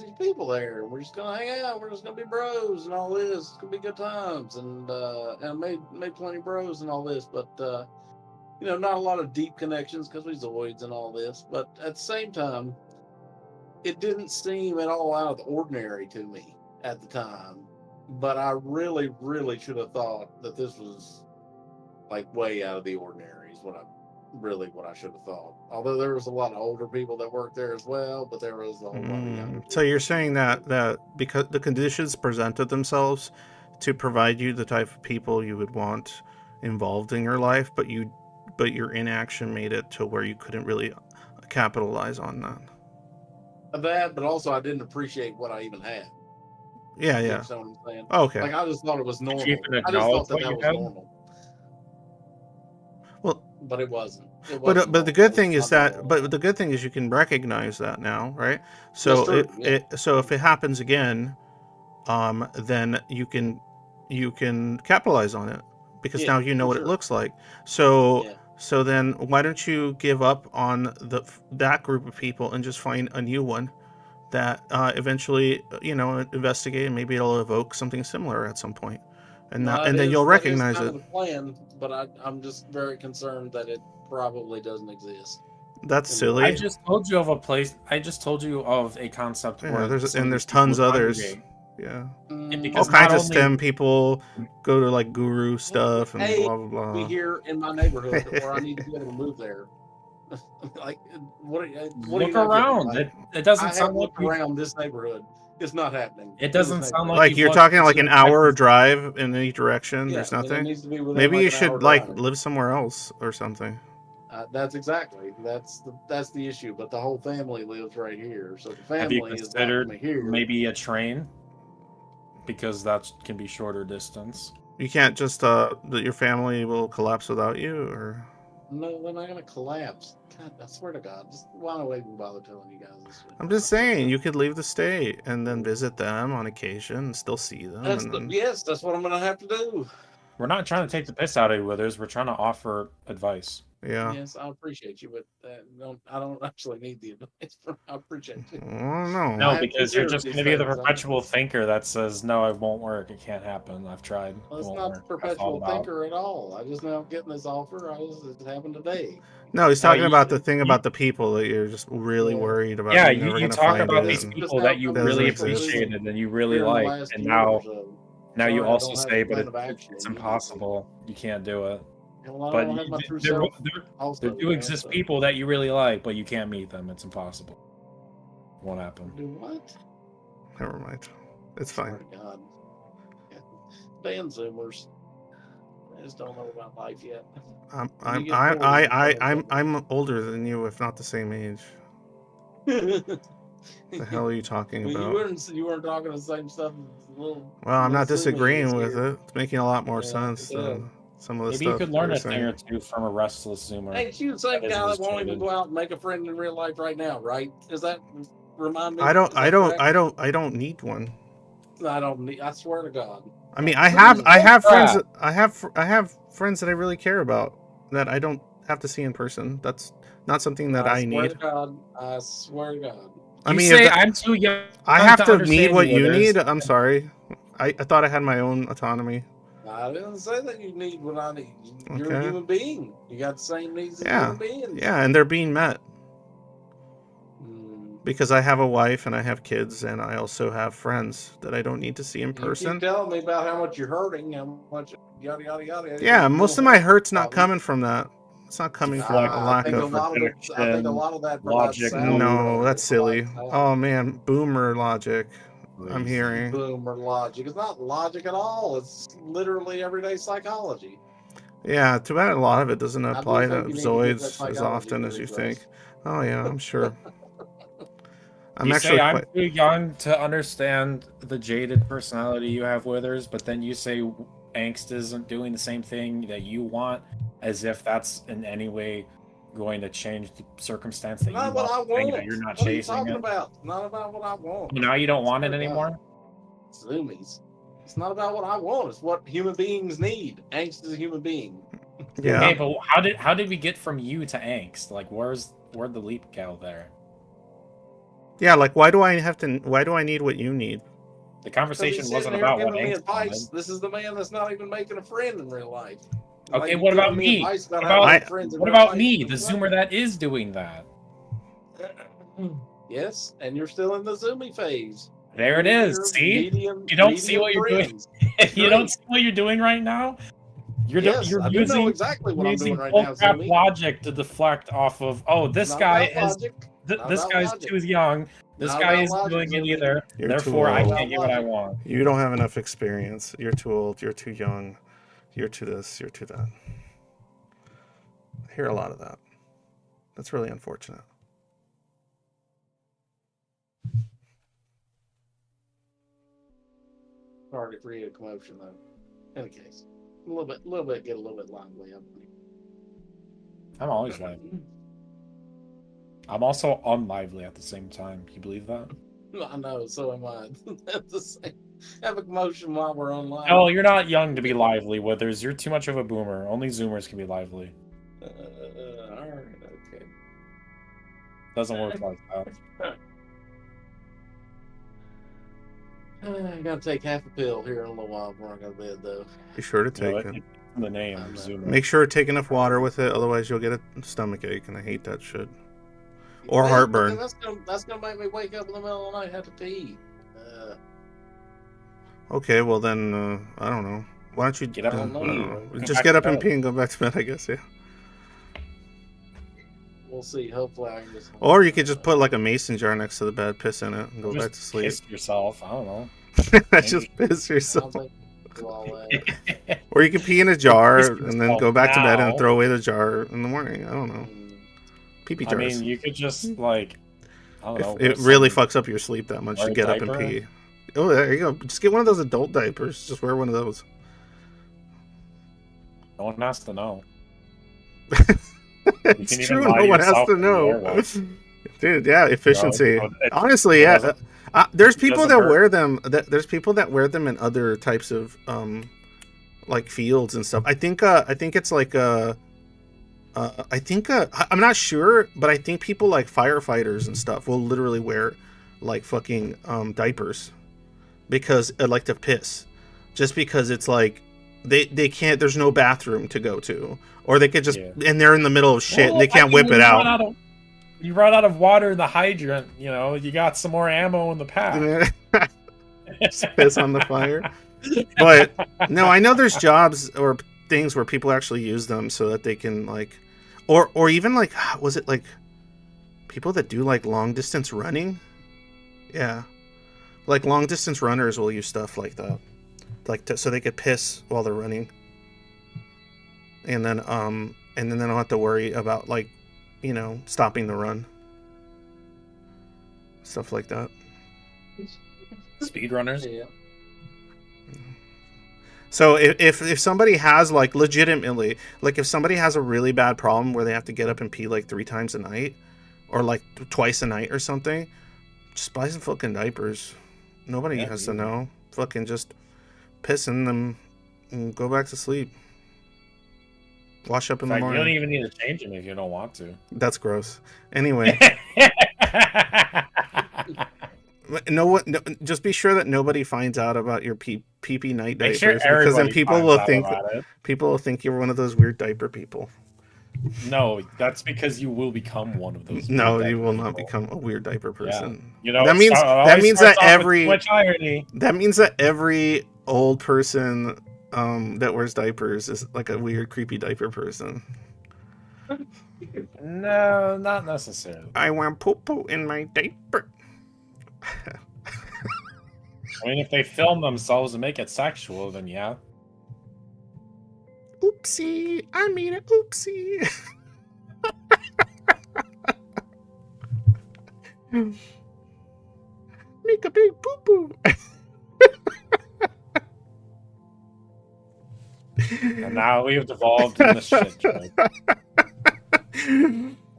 these people there, and we're just gonna hang out, we're just gonna be bros and all this. It's gonna be good times, and I made plenty of bros and all this, but you know, not a lot of deep connections because we Zoids and all this. But at the same time, it didn't seem at all out of the ordinary to me at the time. But I really, really should have thought that this was like way out of the ordinary is what I should have thought. Although there was a lot of older people that worked there as well, but there was a whole lot of younger people. So you're saying that because the conditions presented themselves to provide you the type of people you would want involved in your life, but your inaction made it to where you couldn't really capitalize on that. That, but also I didn't appreciate what I even had. Yeah, You yeah. understand what I'm saying? Oh, okay. Like I just thought it was normal. you even I just thought acknowledge that what you was had? normal. Well, But it wasn't. but the good thing is the good thing is you can recognize that now, right? So That's true, so if it happens again, then you can capitalize on it because now you know what it looks like. So so then why don't you give up on that group of people and just find a new one that eventually investigate, and maybe it'll evoke something similar at some point, and then you'll recognize that is it. kind of the plan, but I'm just very concerned that it probably doesn't exist. That's I silly. I just told you of a place. I just told you of a concept Yeah, where there's tons others. Yeah. Because All kinds not of only STEM people go to like guru stuff and blah blah blah. Be here in my neighborhood, or I need to be able to move there. Like, what look around. Like, it doesn't I have sound like looked around this neighborhood. It's not happening. It doesn't sound Like you're you've talking looked like an into hour Texas. drive in any direction. Yeah, There's I mean, it nothing. needs to be within Maybe like you an hour should like drive. live somewhere else or something. That's exactly that's the issue. But the whole family lives right here, so the Have you family is considered not here. maybe a train? Because that can be shorter distance. You can't just that your family will collapse without you, or No, they're not gonna collapse. God, I swear to God, just why don't I even bother telling you guys this shit? I'm just saying, you could leave the state and then visit them on occasion and still see them. That's And then, yes, that's what I'm gonna have to do. We're not trying to take the piss out of you, Withers. We're trying to offer advice. yeah. Yes, I appreciate you, but I don't actually need the advice. I appreciate you. Oh, no. No, I have because you're just considered going to be the these things. perpetual thinker that says, no, it won't work. It can't happen. I've tried. Well, It it's won't not work. the I've thought perpetual about it." thinker at all. I just now getting this offer. It happened today. No, he's No, talking you- about the thing you- about the people that you're just really Yeah. worried about. Yeah, You're never you gonna talk find about it, these and people that you doesn't really exist. appreciated and you really Here in the liked, last and year now or so. now you Sorry, I also don't have say, a but plan of action it's immediately. impossible. You can't do it. Well, I But don't have my true there, self. there, Also, there do exist people that you really like, but you can't meet them. It's impossible. Won't happen. Do what? Never mind. It's fine. Swear to God. Yeah. Ban Zoomers. I just don't know about life yet. I'm When you I'm get older, you I'm older than you, if not the same age. The hell are you talking Well, about? you weren't talking the same stuff. Well, I'm not disagreeing with it. It's making a lot more Yeah, sense it than some of the Maybe you stuff could you learn were a thing or saying. two from a restless Zoomer. Ain't you the same That guy is that won't even jaded. go out and make a friend in real life right now, right? Does that remind me? I Is that correct? I don't need one. I don't need. I swear to God. I mean, I have friends. crap. I have friends that I really care about that I don't have to see in person. That's not something that I swear need. to God. I swear to God. I You mean, say if the- I'm too young. I have to understand need what you Withers. need. I'm sorry. I thought I had my own autonomy. I didn't say that you need what I need. You're a Okay. human being. You got the same needs as Yeah. human beings. Yeah, and they're being met Mm. because I have a wife and I have kids and I also have friends that I don't need to see in You person. keep telling me about how much you're hurting, how much yada yada yada. Yeah, most of my hurt's not problem. coming from that. It's not coming from Deflect. a I lack think a of. lot of it. I think a lot of that provides Logic. salary. No, that's silly. Provides Oh man, boomer logic. I'm Please. hearing. boomer logic. It's not logic at all. It's literally everyday psychology. Yeah, too bad a lot of it doesn't I do apply to think you need to get that Zoids as psychology often as you addressed. think. Oh yeah, I'm sure. I'm You actually say I'm quite. too young to understand the jaded personality you have, Withers, but then you say angst isn't doing the same thing that you want, as if that's in any way going to change the circumstance that Not you what I want, saying want. that you're not What are you chasing talking it. about? Not about what I want. Now you don't want it Swear to God. anymore? Zoomies. It's not about what I want. It's what human beings need. Angst is a human being. Yeah. Okay, but how did we get from you to angst? Like, where'd the leap go there? Yeah, like why do I need what you need? The Because conversation he's wasn't sitting here about what giving me angst advice. wanted. This is the man that's not even making a friend in real life. Okay, he's what about giving me? advice What how to about- make friends in What real about life. me, the Zoomer that is doing that? Yes, and you're still in the Zoomy phase. There it You're is. See? medium- You don't see medium what you're doing. friends. You don't see what you're doing right now? Yes, You're I do know using, exactly what I'm using doing right now, bullcrap Zoomy. logic to deflect off of, oh, this Not guy about is logic. Not this about guy's logic. too young. This Not guy about isn't logic, doing it Zoomy. either. You're too Therefore, I old. can't get what I want. You don't have enough experience. You're too old. You're too young. You're too this. You're too that. I hear a lot of that. That's really unfortunate. Sorry to create a commotion, though. In any case, get a little bit lively. I'm always lively. I'm also unlively at the same time. Can you believe that? I know, so am I. At the same, have a commotion while we're online. Oh, you're not young to be lively, Withers. You're too much of a boomer. Only Zoomers can be lively. All right, okay. Doesn't work like that. I gotta take half a pill here in a little while before I go to bed, though. Be sure to You know, take it. the name, I'm not- Zoomer. Make sure to take enough water with it, otherwise you'll get a stomach ache, and I hate that shit. Or Yeah, heartburn. but that's gonna make me wake up in the middle of the night and have to pee. Okay, well then, I don't know. Why don't you Get up I and don't pee. know. Go Just back get to up and bed. pee and go back to bed, I guess, yeah. We'll see. Hopefully, I can just. Or you could just put like a mason jar next to the bed, piss in it, and go Just back to sleep. Piss yourself. I don't know. Just piss I'll yourself. do all that. Or you can pee in a jar Piss and then yourself go back to bed and now. throw away the jar in the morning. I don't know. Pee-pee I jars. mean, you could just like, I don't know. If it wear really some- fucks up your sleep that much wear to a get up and diaper. pee. Oh, there you go. Just get one of those adult diapers. Just wear one of those. No one has to know. It's can even true. lie No to one has yourself to in the know. werewolf. Dude, yeah, efficiency. Honestly, it yeah. doesn't- There's it people doesn't that hurt. wear them. There's people that wear them in other types of like fields and stuff. I think it's like I'm not sure, but I think people like firefighters and stuff will literally wear like fucking diapers because like to piss, just because it's like they can't. There's no bathroom to go to, or they could just and they're in the middle of shit and they can't whip it out. You run out of water in the hydrant. You know, you got some more ammo in the pack. Just piss on the fire. But no, I know there's jobs or things where people actually use them so that they can like, or even like, was it like people that do like long distance running? Yeah, like long distance runners will use stuff like that, like so they could piss while they're running, and then they don't have to worry about like, you know, stopping the run, stuff like that. Speedrunners. Yeah. So if somebody has like legitimately, like if somebody has a really bad problem where they have to get up and pee like 3 times a night or like twice a night or something, just buy some fucking diapers. Nobody has to know. Fucking just piss in them and go back to sleep. Wash up in the morning. You don't even need to change them if you don't want to. That's gross. Anyway. No, just be sure that nobody finds out about your pee-pee night diapers, because then people will think you're one of those weird diaper people. No, that's because you will become one of those. No, you will not become a weird diaper person. Yeah. You know, that means that every old person that wears diapers is like a weird, creepy diaper person. No, not necessarily. I want poo-poo in my diaper. I mean, if they film themselves and make it sexual, then yeah. Oopsie, I made an oopsie. Make a big poo-poo. And now we've devolved in the shit joint.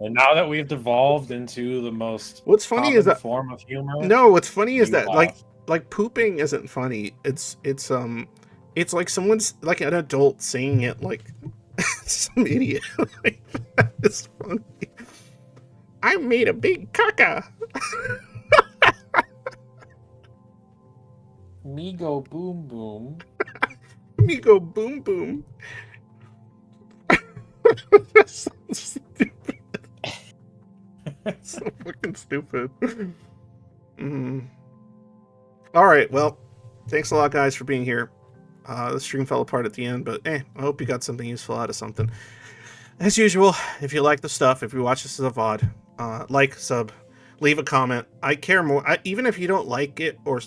And now that we've devolved into the most what's funny is that form of humor. No, what's funny is that like pooping isn't funny. It's like someone's like an adult saying it like some idiot. Like, that is funny. I made a big caca. Me go boom boom. Me go boom boom. That's so stupid. So fucking stupid. All right, well, thanks a lot, guys, for being here. The stream fell apart at the end, but I hope you got something useful out of something. As usual, if you like the stuff, if you watch this as a VOD, like, sub, leave a comment. I care more. Even if you don't like it or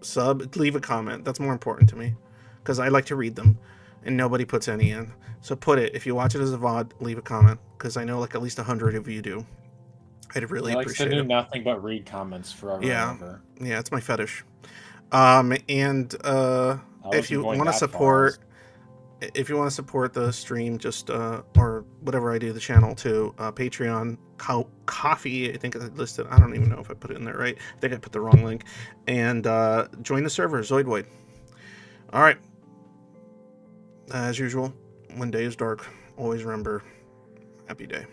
sub, leave a comment. That's more important to me, because I like to read them, and nobody puts any in. So put it. If you watch it as a VOD, leave a comment, because I know like at least 100 of you do. I'd really appreciate it. I like to do nothing but read comments forever and ever. Yeah, it's my fetish. And if you want to support, the stream, just or whatever I do, the channel too, Patreon, Coffee, I think I listed. I don't even know if I put it in there right. I think I put the wrong link. And join the server, Zoidwoid. All right. As usual, when day is dark, always remember, happy day.